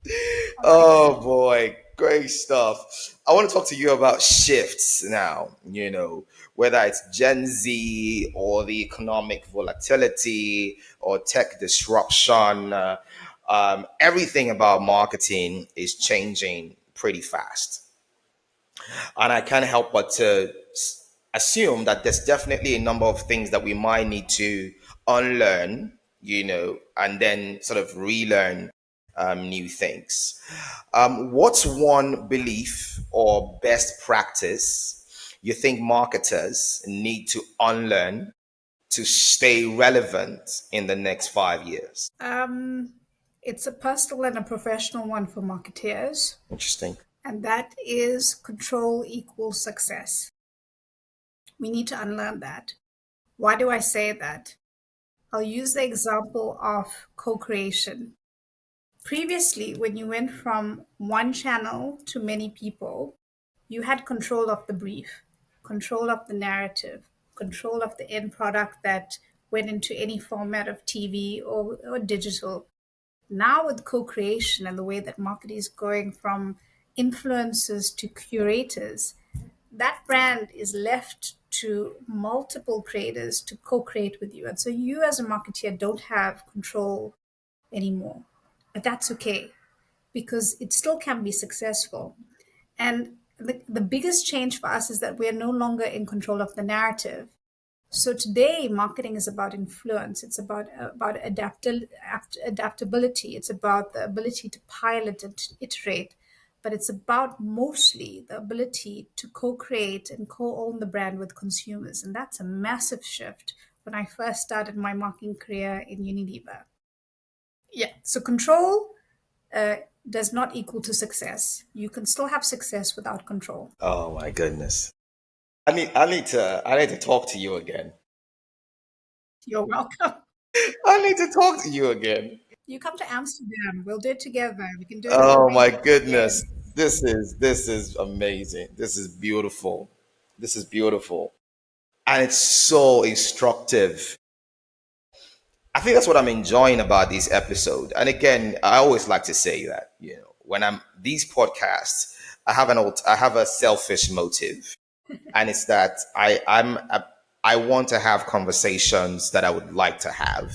it. Oh boy, great stuff. I want to talk to you about shifts now, whether it's Gen Z or the economic volatility or tech disruption. Everything about marketing is changing pretty fast. And I can't help but to assume that there's definitely a number of things that we might need to unlearn, and then sort of relearn new things. What's one belief or best practice you think marketers need to unlearn to stay relevant in the next 5 years? Um, it's a personal and a professional one for marketeers, Interesting. and that is control equals success. We need to unlearn that. Why do I say that? I'll use the example of co creation. Previously, when you went from one channel to many people, you had control of the brief, control of the narrative, control of the end product that went into any format of TV or digital. Now, with co creation and the way that marketing is going from influencers to curators, that brand is left to multiple creators to co create with you. And so, you as a marketeer don't have control anymore. But that's okay because it still can be successful. And the biggest change for us is that we are no longer in control of the narrative. So today, marketing is about influence. It's about adaptability. It's about the ability to pilot and to iterate, but it's about mostly the ability to co-create and co-own the brand with consumers, and that's a massive shift. When I first started my marketing career in Unilever, yeah. So control uh, does not equal to success. You can still have success without control. Oh my goodness. I need to talk to you again. You're welcome. I need to talk to you again. You come to Amsterdam. We'll do it together. We can do it as a Oh my group. goodness. Yes. This is amazing. This is beautiful. This is beautiful. And it's so instructive. I think that's what I'm enjoying about this episode. And again, I always like to say that, when I'm these podcasts, I have a selfish motive. And it's that I want to have conversations that I would like to have,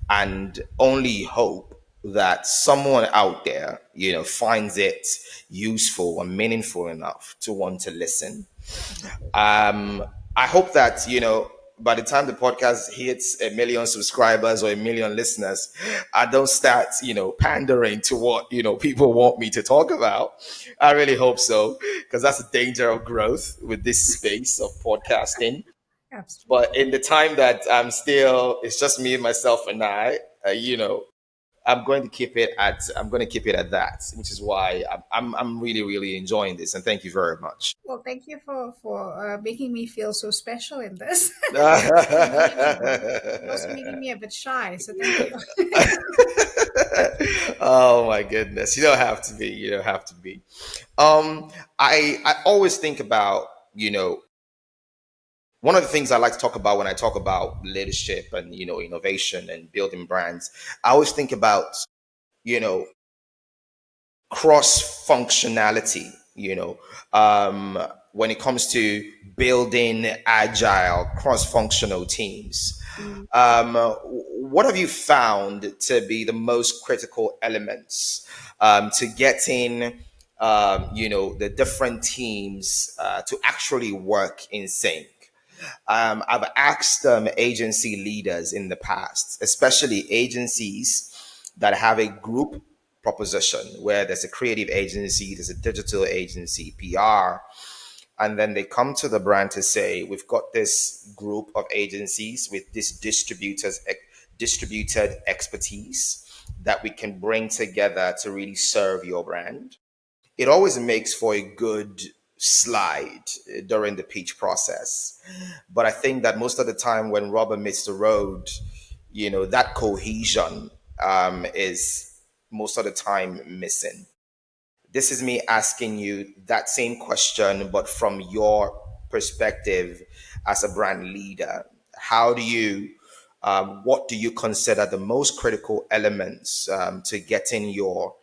and only hope that someone out there, finds it useful and meaningful enough to want to listen. um I hope that, by the time the podcast hits a million subscribers or a million listeners, I don't start, pandering to what, people want me to talk about. I really hope so, because that's the danger of growth with this space of podcasting. But Absolutely. in the time that I'm still, it's just me, myself, and I, I'm going to keep it at that, which is why I'm really, really enjoying this. And thank you very much. Well, thank you for making me feel so special in this so meaningful. You're also making me a bit shy, so thank you. Oh my goodness. You don't have to be. You don't have to be. Um, I always think about, one of the things I like to talk about when I talk about leadership and, innovation and building brands. I always think about, you know, cross functionality, when it comes to building agile cross functional teams. Mm. What have you found to be the most critical elements to getting, the different teams to actually work in sync? I've asked agency leaders in the past, especially agencies that have a group proposition where there's a creative agency, there's a digital agency, PR, and then they come to the brand to say, we've got this group of agencies with this distributed expertise that we can bring together to really serve your brand. It always makes for a good slide during the pitch process. But I think that most of the time when rubber meets the road, that cohesion is most of the time missing. This is me asking you that same question, but from your perspective as a brand leader, how do you what do you consider the most critical elements to getting your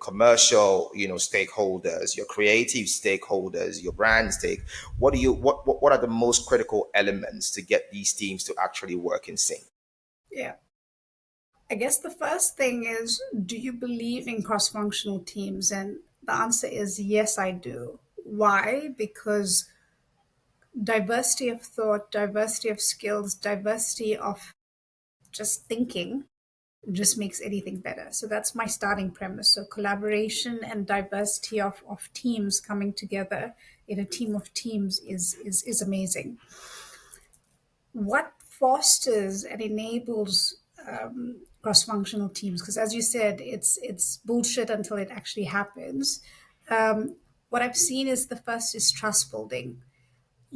commercial, stakeholders, your creative stakeholders, your brand stake? What are the most critical elements to get these teams to actually work in sync? Yeah. I guess the first thing is, do you believe in cross functional teams? And the answer is yes, I do. Why? Because diversity of thought, diversity of skills, diversity of just thinking just makes anything better. So that's my starting premise. So collaboration and diversity of teams coming together in a team of teams is amazing. What fosters and enables cross-functional teams? Because as you said, it's bullshit until it actually happens. What I've seen is the first is trust building.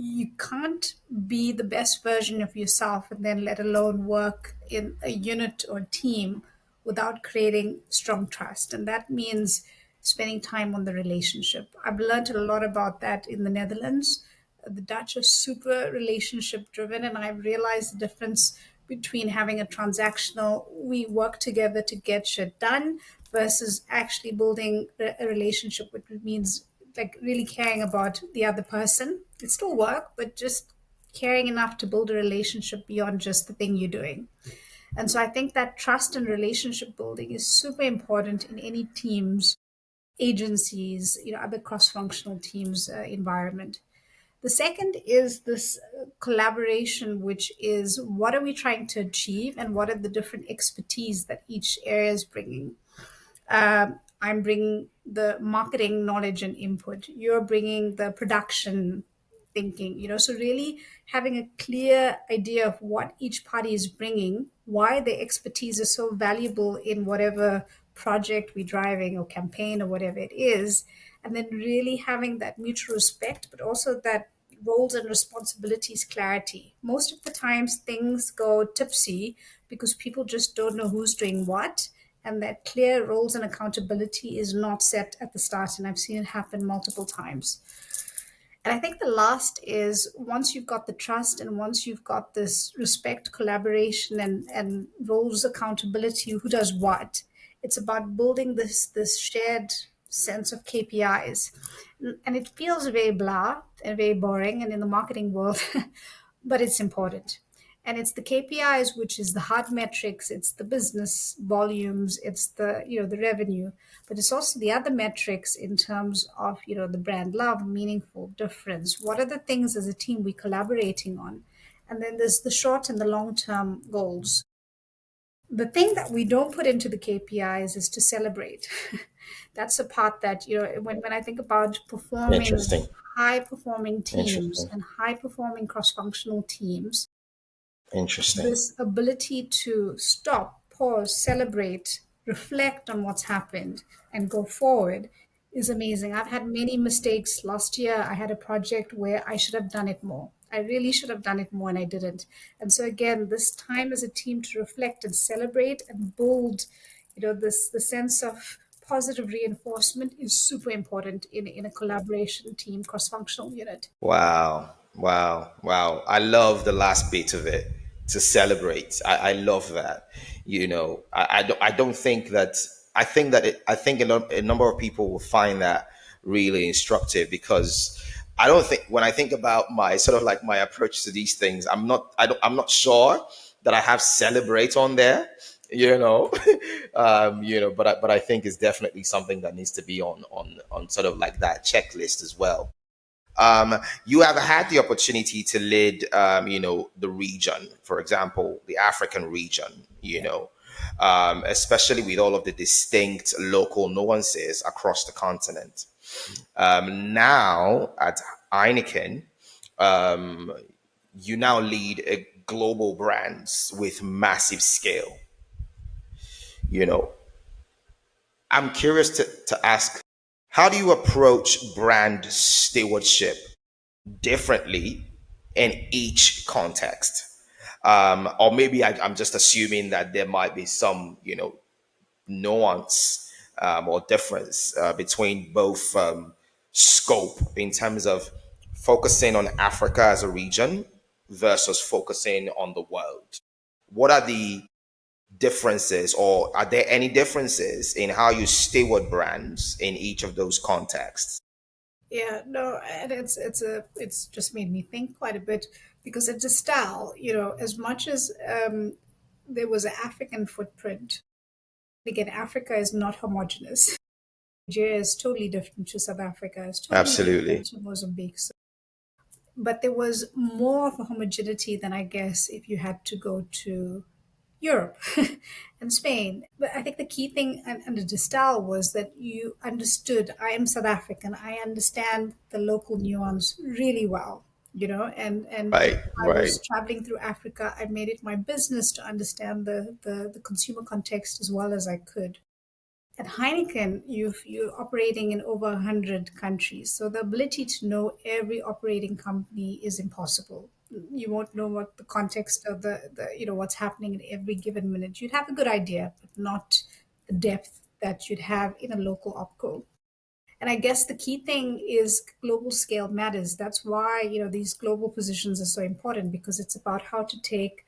You can't be the best version of yourself and then let alone work in a unit or team without creating strong trust. And that means spending time on the relationship. I've learned a lot about that in the Netherlands. The Dutch are super relationship driven, and I've realized the difference between having a transactional, we work together to get shit done, versus actually building a relationship, which means like really caring about the other person. It's still work, but just caring enough to build a relationship beyond just the thing you're doing. And so I think that trust and relationship building is super important in any teams, agencies, other cross-functional teams environment. The second is this collaboration, which is what are we trying to achieve and what are the different expertise that each area is bringing. I'm bringing the marketing knowledge and input. You're bringing the production thinking, so really having a clear idea of what each party is bringing, why their expertise is so valuable in whatever project we're driving or campaign or whatever it is. And then really having that mutual respect, but also that roles and responsibilities clarity. Most of the times things go tipsy because people just don't know who's doing what, and that clear roles and accountability is not set at the start. And I've seen it happen multiple times. And I think the last is, once you've got the trust and once you've got this respect, collaboration, and roles accountability, who does what, it's about building this shared sense of KPIs. And it feels very blah and very boring and in the marketing world, but it's important. And it's the KPIs, which is the hard metrics, it's the business volumes, it's the revenue, but it's also the other metrics in terms of the brand love, meaningful difference. What are the things as a team we're collaborating on? And then there's the short and the long term goals. The thing that we don't put into the KPIs is to celebrate. That's the part that, when I think about performing Interesting. high performing teams Interesting. and high performing cross functional teams, Interesting. this ability to stop, pause, celebrate, reflect on what's happened, and go forward is amazing. I've had many mistakes. Last year, I had a project where I should have done it more. I really should have done it more, and I didn't. And so, again, this time as a team to reflect and celebrate and build, this the sense of positive reinforcement is super important in a collaboration team, cross-functional unit. Wow. Wow. Wow. I love the last bit of it, to celebrate. I love that. I don't think that, I think a number of people will find that really instructive, because I don't think, when I think about my sort of like my approach to these things, I'm not sure that I have celebrate on there, you know. But I think it's definitely something that needs to be on sort of like that checklist as well. You have had the opportunity to lead, the region, for example, the African region, especially with all of the distinct local nuances across the continent. Now at Heineken, um, you now lead a global brands with massive scale. You know, I'm curious to ask, how do you approach brand stewardship differently in each context? Or maybe I'm just assuming that there might be some, nuance or difference between both scope in terms of focusing on Africa as a region versus focusing on the world? What are the differences, or are there any differences in how you steward brands in each of those contexts? Yeah, no, and it's just made me think quite a bit because at Distell, as much as there was an African footprint, again, Africa is not homogenous. Nigeria is totally different to South Africa, it's totally different Absolutely. to Mozambique. But there was more of a homogeneity than I guess if you had to go to Europe and Spain. But I think the key thing under the style was that you understood I am South African. I understand the local nuance really well, and if Right, I right, was traveling through Africa, I made it my business to understand the consumer context as well as I could. At Heineken, you're operating in over 100 countries. So the ability to know every operating company is impossible. You won't know what the context of what's happening at every given minute. You'd have a good idea, but not the depth that you'd have in a local opco. And I guess the key thing is global scale matters. That's why, these global positions are so important because it's about how to take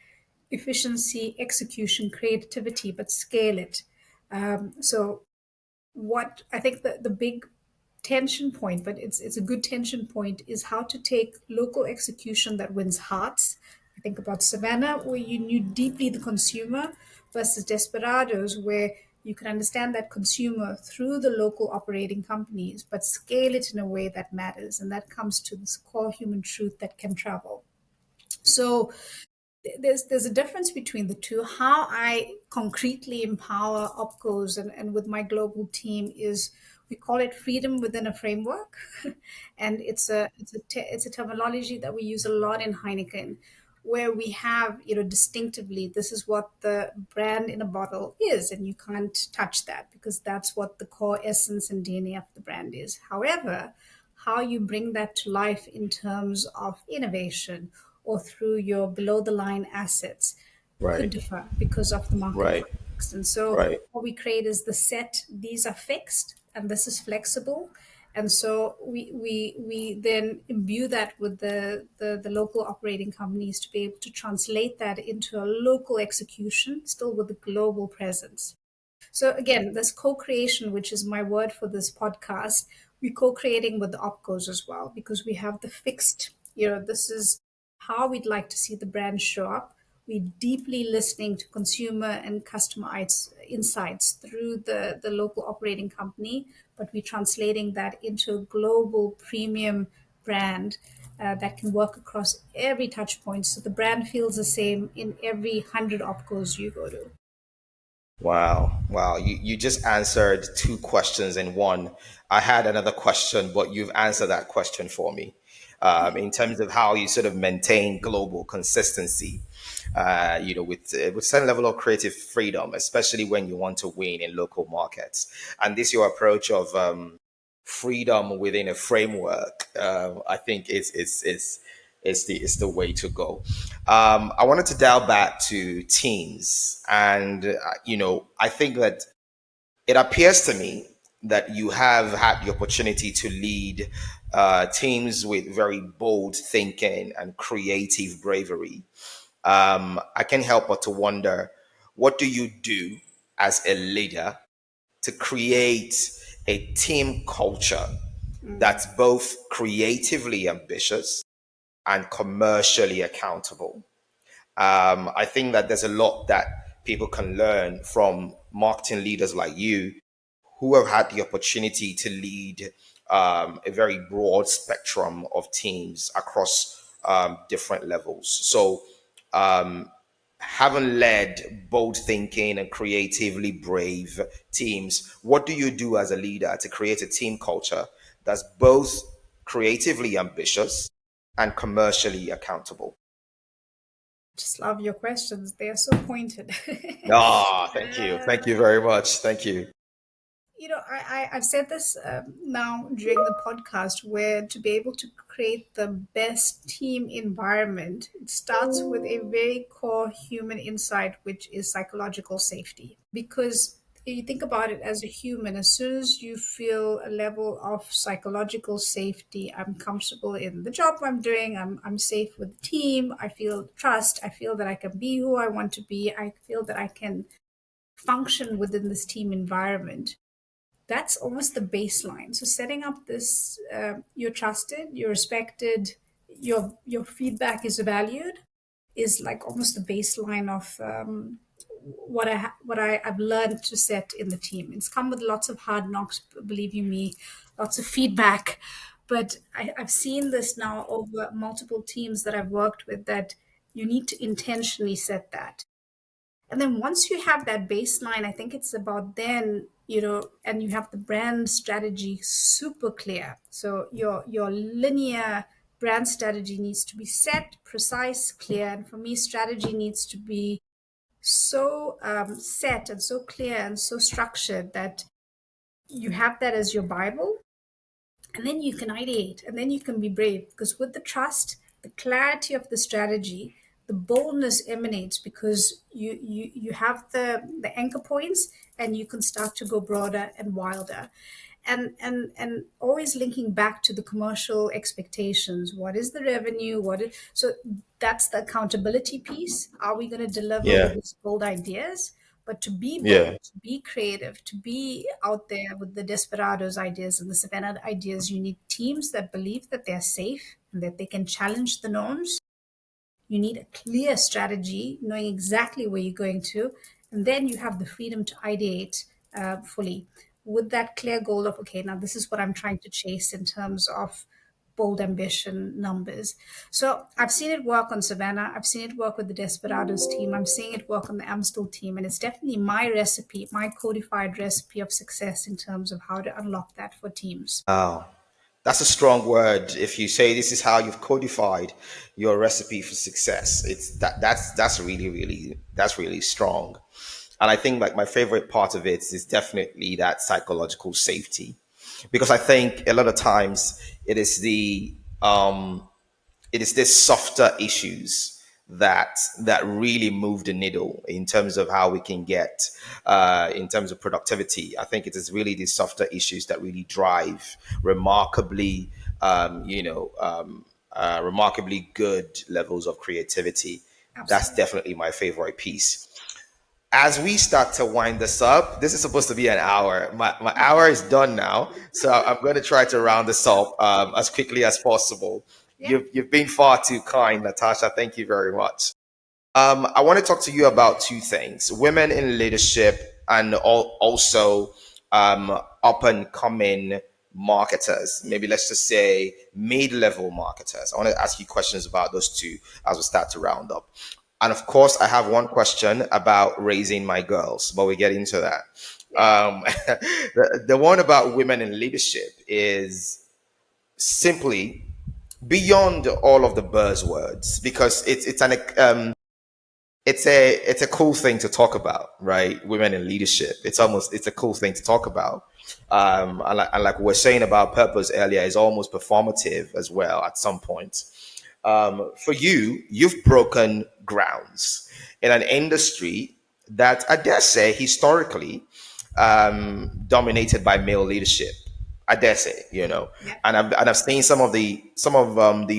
efficiency, execution, creativity, but scale it. So what I think the big tension point, but it's a good tension point, is how to take local execution that wins hearts. I think about Savannah, where you knew deeply the consumer, versus Desperados, where you can understand that consumer through the local operating companies, but scale it in a way that matters. And that comes to this core human truth that can travel. So there's a difference between the two. How I concretely empower opcos and with my global team is we call it freedom within a framework, and it's a terminology that we use a lot in Heineken, where we have distinctively this is what the brand in a bottle is, and you can't touch that because that's what the core essence and DNA of the brand is. However, how you bring that to life in terms of innovation or through your below the line assets could right, differ because of the market right, context. And so right. what we create is the set, these are fixed and this is flexible. And so we then imbue that with the local operating companies to be able to translate that into a local execution, still with a global presence. So again, this co-creation, which is my word for this podcast, we're co-creating with the opcos as well because we have the fixed, this is how we'd like to see the brand show up. We're deeply listening to consumer and customer insights through the local operating company, but we're translating that into a global premium brand that can work across every touch point. So the brand feels the same in every 100 opcos you go to. Wow, wow. You just answered two questions in one. I had another question, but you've answered that question for me. In terms of how you sort of maintain global consistency, with certain level of creative freedom, especially when you want to win in local markets. And this your approach of freedom within a framework, I think is the way to go. I wanted to dial back to teams, and I think that it appears to me that you have had the opportunity to lead teams with very bold thinking and creative bravery. I can't help but to wonder, what do you do as a leader to create a team culture that's both creatively ambitious and commercially accountable? I think that there's a lot that people can learn from marketing leaders like you who have had the opportunity to lead a very broad spectrum of teams across different levels. So, having led bold thinking and creatively brave teams, what do you do as a leader to create a team culture that's both creatively ambitious and commercially accountable? Just love your questions. They are so pointed. Ah, thank you. Thank you very much. Thank you. I've said this now during the podcast where to be able to create the best team environment, it starts with a very core human insight, which is psychological safety. Because you think about it as a human, as soon as you feel a level of psychological safety, I'm comfortable in the job I'm doing, I'm safe with the team, I feel trust, I feel that I can be who I want to be, I feel that I can function within this team environment. That's almost the baseline. So setting up this, you're trusted, you're respected, your feedback is valued, is like almost the baseline of I've learned to set in the team. It's come with lots of hard knocks, believe you me, lots of feedback, but I've seen this now over multiple teams that I've worked with, that you need to intentionally set that. And then once you have that baseline, I think it's about then, and you have the brand strategy super clear. So your linear brand strategy needs to be set, precise, clear. And for me, strategy needs to be so set and so clear and so structured that you have that as your Bible, and then you can ideate, and then you can be brave, because with the trust, the clarity of the strategy, the boldness emanates, because you have the anchor points, and you can start to go broader and wilder, and always linking back to the commercial expectations. What is the revenue? So that's the accountability piece. Are we going to deliver with Yeah. these bold ideas? But to be bold, Yeah. to be creative, to be out there with the Desperados ideas and the Savannah ideas, you need teams that believe that they're safe and that they can challenge the norms. You need a clear strategy, knowing exactly where you're going to, and then you have the freedom to ideate fully with that clear goal of, okay, now this is what I'm trying to chase in terms of bold ambition numbers. So I've seen it work on Savannah. I've seen it work with the Desperados team. I'm seeing it work on the Amstel team. And it's definitely my recipe, my codified recipe of success in terms of how to unlock that for teams. Wow. That's a strong word. If you say this is how you've codified your recipe for success, it's that's really strong. And I think like my favorite part of it is definitely that psychological safety, because I think a lot of times it is this softer issues that really move the needle in terms of how we can get in terms of productivity. I think it is really these softer issues that really drive remarkably remarkably good levels of creativity. That's Absolutely. definitely my favorite piece. As we start to wind this up, this is supposed to be an hour. My hour is done now, so I'm going to try to round this up as quickly as possible. Yeah. You've been far too kind, Natasha. Thank you very much. I want to talk to you about two things: women in leadership, and also up and coming marketers. Maybe let's just say mid-level marketers. I want to ask you questions about those two as we start to round up. And of course, I have one question about raising my girls, but we get into that. Yeah. The one about women in leadership is simply beyond all of the buzzwords, because it's a cool thing to talk about, right? Women in leadership. It's a cool thing to talk about. And like we were saying about purpose earlier, is almost performative as well at some point. For you, you've broken grounds in an industry that I dare say historically dominated by male leadership. I dare say, Yeah. and I've seen some of the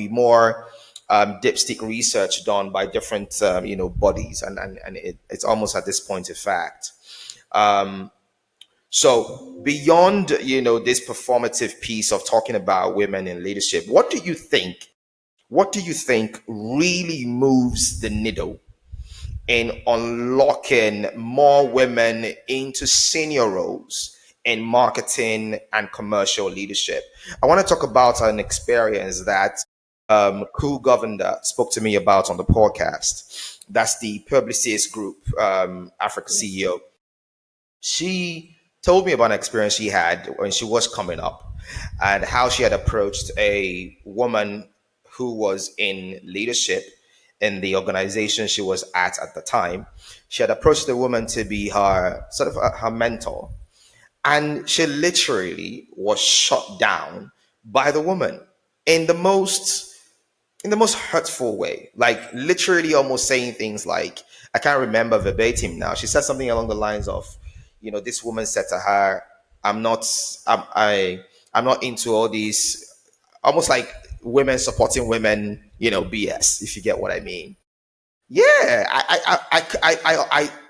more dipstick research done by different bodies, and it's almost at this point a fact. So beyond this performative piece of talking about women in leadership, what do you think really moves the needle in unlocking more women into senior roles in marketing and commercial leadership? I want to talk about an experience that Cool Governor spoke to me about on the podcast. That's the Publicis Group Africa Yes. CEO. She told me about an experience she had when she was coming up, and how she had approached a woman who was in leadership in the organization she was at the time. She had approached the woman to be her sort of her mentor, and she literally was shut down by the woman in the most hurtful way, like literally almost saying things like, I can't remember verbatim now. She said something along the lines of, this woman said to her, I'm not I'm not into all these, almost like women supporting women, BS, if you get what I mean. Yeah,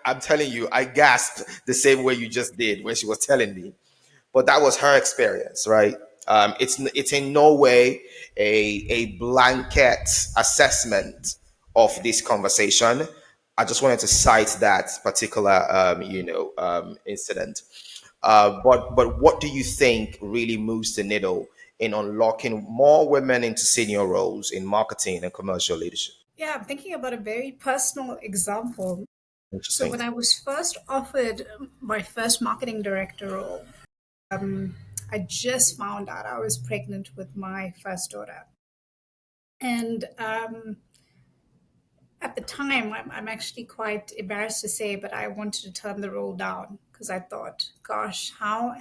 I'm telling you, I gasped the same way you just did when she was telling me. But that was her experience, right? It's in no way a blanket assessment of Yeah. this conversation. I just wanted to cite that particular, incident. But what do you think really moves the needle in unlocking more women into senior roles in marketing and commercial leadership? Yeah, I'm thinking about a very personal example. So Interesting. when I was first offered my first marketing director role, I just found out I was pregnant with my first daughter. And at the time, I'm actually quite embarrassed to say, but I wanted to turn the role down because I thought, gosh, how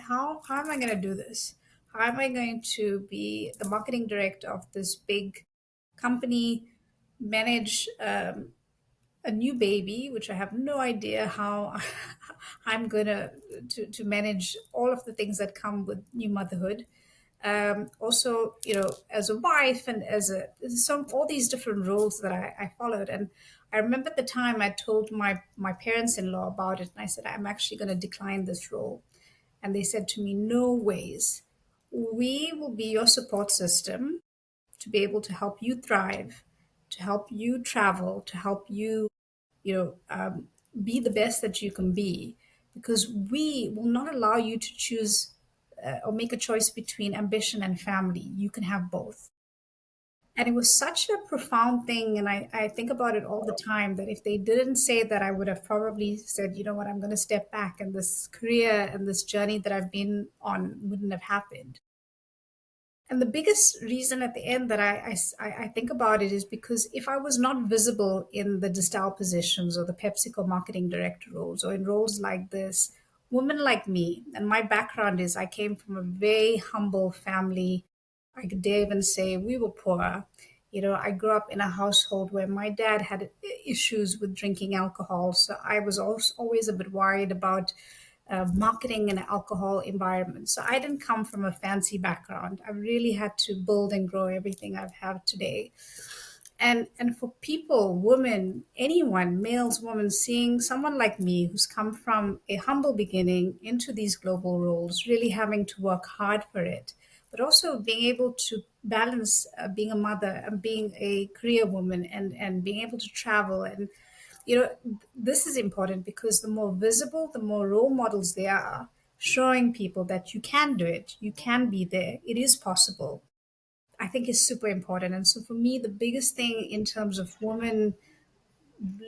am I going to do this? How am I going to be the marketing director of this big company, manage a new baby, which I have no idea how I'm gonna to manage all of the things that come with new motherhood. Also, as a wife and as a some all these different roles that I followed. And I remember at the time I told my parents-in-law about it, and I said I'm actually going to decline this role. And they said to me, "No ways. We will be your support system to be able to help you thrive, to help you travel, to help you you know, um, be the best that you can be, because we will not allow you to choose or make a choice between ambition and family. You can have both." And it was such a profound thing. And I think about it all the time that if they didn't say that, I would have probably said, you know what, I'm going to step back, and this career and this journey that I've been on wouldn't have happened. And the biggest reason at the end that I think about it is because if I was not visible in the Distell positions or the PepsiCo marketing director roles or in roles like this, women like me, and my background is I came from a very humble family. I could dare even say we were poor. I grew up in a household where my dad had issues with drinking alcohol. So I was also always a bit worried about marketing and alcohol environment. So I didn't come from a fancy background. I really had to build and grow everything I've had today. And for people, women, anyone, males, women, seeing someone like me who's come from a humble beginning into these global roles, really having to work hard for it, but also being able to balance being a mother and being a career woman, and being able to travel. And this is important because the more visible, the more role models there are, showing people that you can do it, you can be there, it is possible, I think is super important. And so for me, the biggest thing in terms of women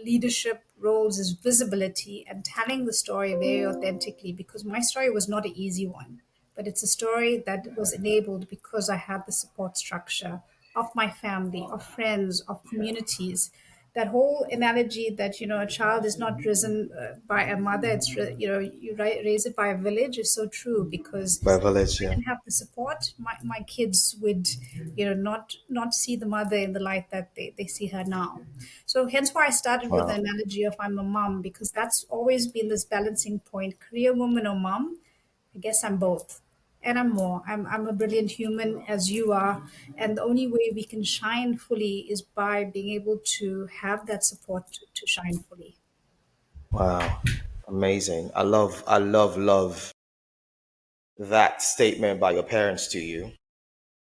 leadership roles is visibility and telling the story very authentically, because my story was not an easy one, but it's a story that was enabled because I had the support structure of my family, of friends, of communities. That whole analogy that a child is not risen by a mother, you raise it by a village, is so true, because By if village, I yeah. didn't have the support, my kids would not see the mother in the light that they see her now. So hence why I started with the Wow. analogy of I'm a mom, because that's always been this balancing point, career woman or mom. I guess I'm both. And I'm more. I'm a brilliant human as you are. And the only way we can shine fully is by being able to have that support to shine fully. Wow. Amazing. I love that statement by your parents to you.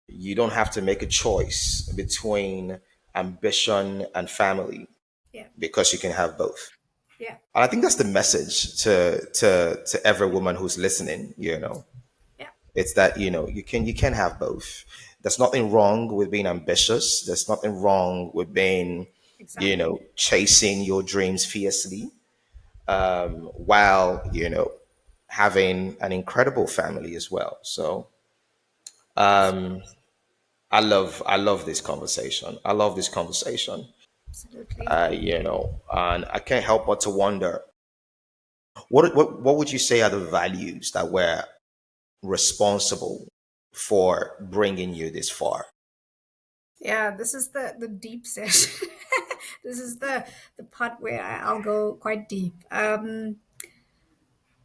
You don't have to make a choice between ambition and family Yeah. because you can have both. Yeah. And I think that's the message to every woman who's listening. Yeah. It's that, you can have both. There's nothing wrong with being ambitious. There's nothing wrong with being, Exactly. chasing your dreams fiercely, while, having an incredible family as well. So I love this conversation. I love this conversation. Absolutely. And I can't help but to wonder, what would you say are the values that were responsible for bringing you this far? Yeah, this is the deep session. This is the part where I'll go quite deep.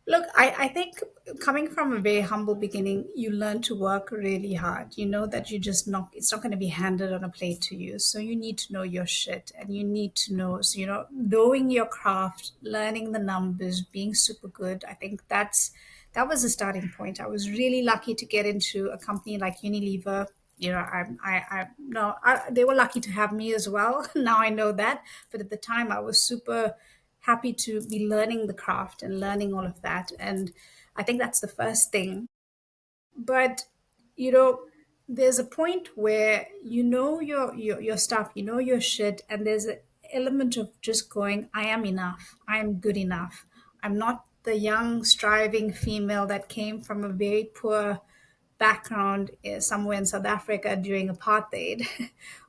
Look, I think coming from a very humble beginning, you learn to work really hard. You know that you just not, it's not going to be handed on a plate to you. So you need to know your shit and you need to know, so, knowing your craft, learning the numbers, being super good. I think that was the starting point. I was really lucky to get into a company like Unilever. No, they were lucky to have me as well. Now I know that. But at the time, I was super happy to be learning the craft and learning all of that. And I think that's the first thing. But you know, there's a point where you know your stuff, you know your shit, and there's an element of just going, I am enough. I am good enough. I'm not the young striving female that came from a very poor background somewhere in South Africa during apartheid,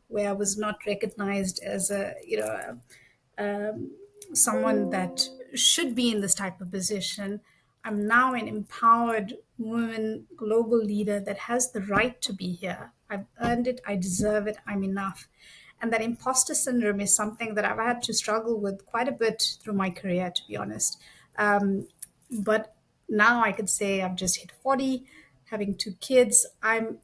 where I was not recognized as someone that should be in this type of position. I'm now an empowered woman, global leader that has the right to be here. I've earned it. I deserve it. I'm enough. And that imposter syndrome is something that I've had to struggle with quite a bit through my career, to be honest. But now I could say I've just hit 40, having two kids. I'm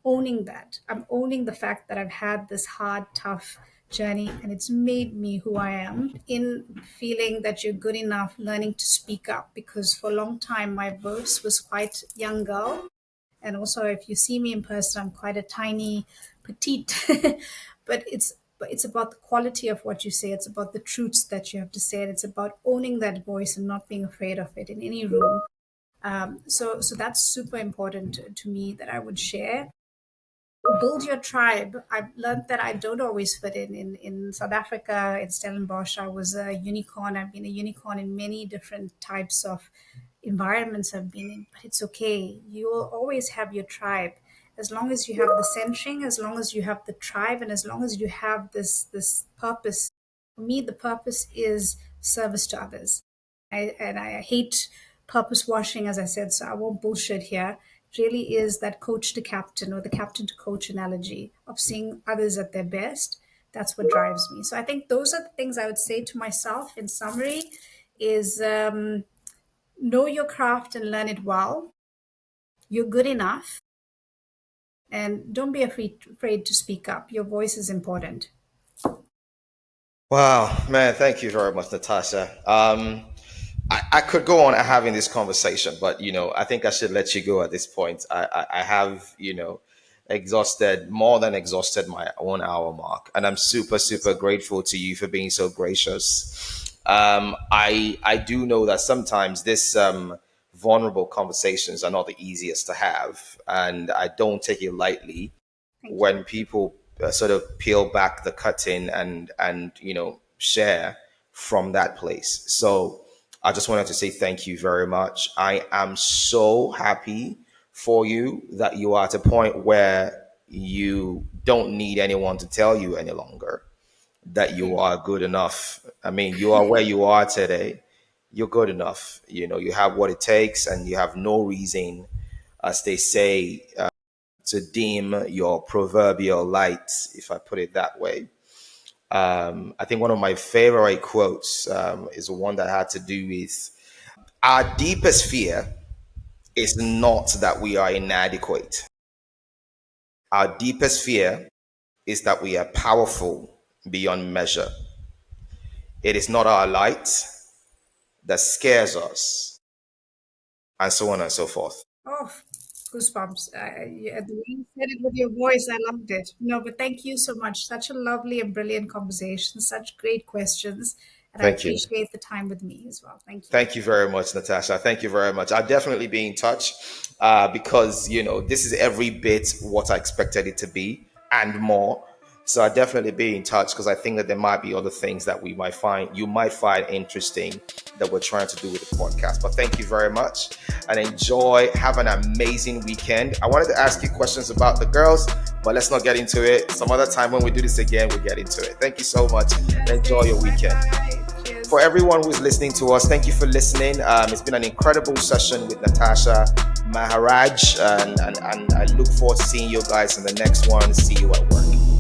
owning that. I'm owning the fact that I've had this hard, tough journey and it's made me who I am, in feeling that you're good enough, learning to speak up, because for a long time my voice was quite young girl. And also if you see me in person, I'm quite a tiny, petite, but it's about the quality of what you say. It's about the truths that you have to say, and it's about owning that voice and not being afraid of it in any room. So that's super important to me that I would share. Build your tribe. I've learned that I don't always fit in. In South Africa, in Stellenbosch, I was a unicorn. I've been a unicorn in many different types of environments I've been in, but it's okay. You will always have your tribe. As long as you have the centering, as long as you have the tribe, and as long as you have this purpose. For me, the purpose is service to others. I hate purpose washing, as I said, so I won't bullshit here. It really is that coach to captain or the captain to coach analogy of seeing others at their best. That's what drives me. So I think those are the things I would say to myself in summary is know your craft and learn it well. You're good enough, and don't be afraid to speak up. Your voice is important. Wow, man, thank you very much, Natasha. I could go on having this conversation, but I think I should let you go at this point. I have, exhausted, more than exhausted my 1 hour mark, and I'm super, super grateful to you for being so gracious. I do know that sometimes this vulnerable conversations are not the easiest to have, and I don't take it lightly Thank you. when people sort of peel back the curtain and share from that place. So I just wanted to say thank you very much. I am so happy for you that you are at a point where you don't need anyone to tell you any longer that you Really. are good enough. I mean, you are where you are today. You're good enough. You have what it takes, and you have no reason, as they say, to dim your proverbial light, if I put it that way. I think one of my favorite quotes is one that had to do with our deepest fear is not that we are inadequate. Our deepest fear is that we are powerful beyond measure. It is not our light that scares us, and so on and so forth. Oh, goosebumps. The way you said it with your voice, I loved it. No, but thank you so much. Such a lovely and brilliant conversation, such great questions. And I Thank you. appreciate the time with me as well. Thank you. Thank you very much, Natasha. Thank you very much. I'll definitely be in touch because, this is every bit what I expected it to be and more. So I'll definitely be in touch because I think that there might be other things that you might find interesting that we're trying to do with the podcast. But thank you very much and enjoy. Have an amazing weekend. I wanted to ask you questions about the girls, but let's not get into it. Some other time when we do this again, we get into it. Thank you so much and enjoy your Bye weekend. bye. Cheers. For everyone who's listening to us, thank you for listening. It's been an incredible session with Natasha Maharaj, and I look forward to seeing you guys in the next one. See you at work.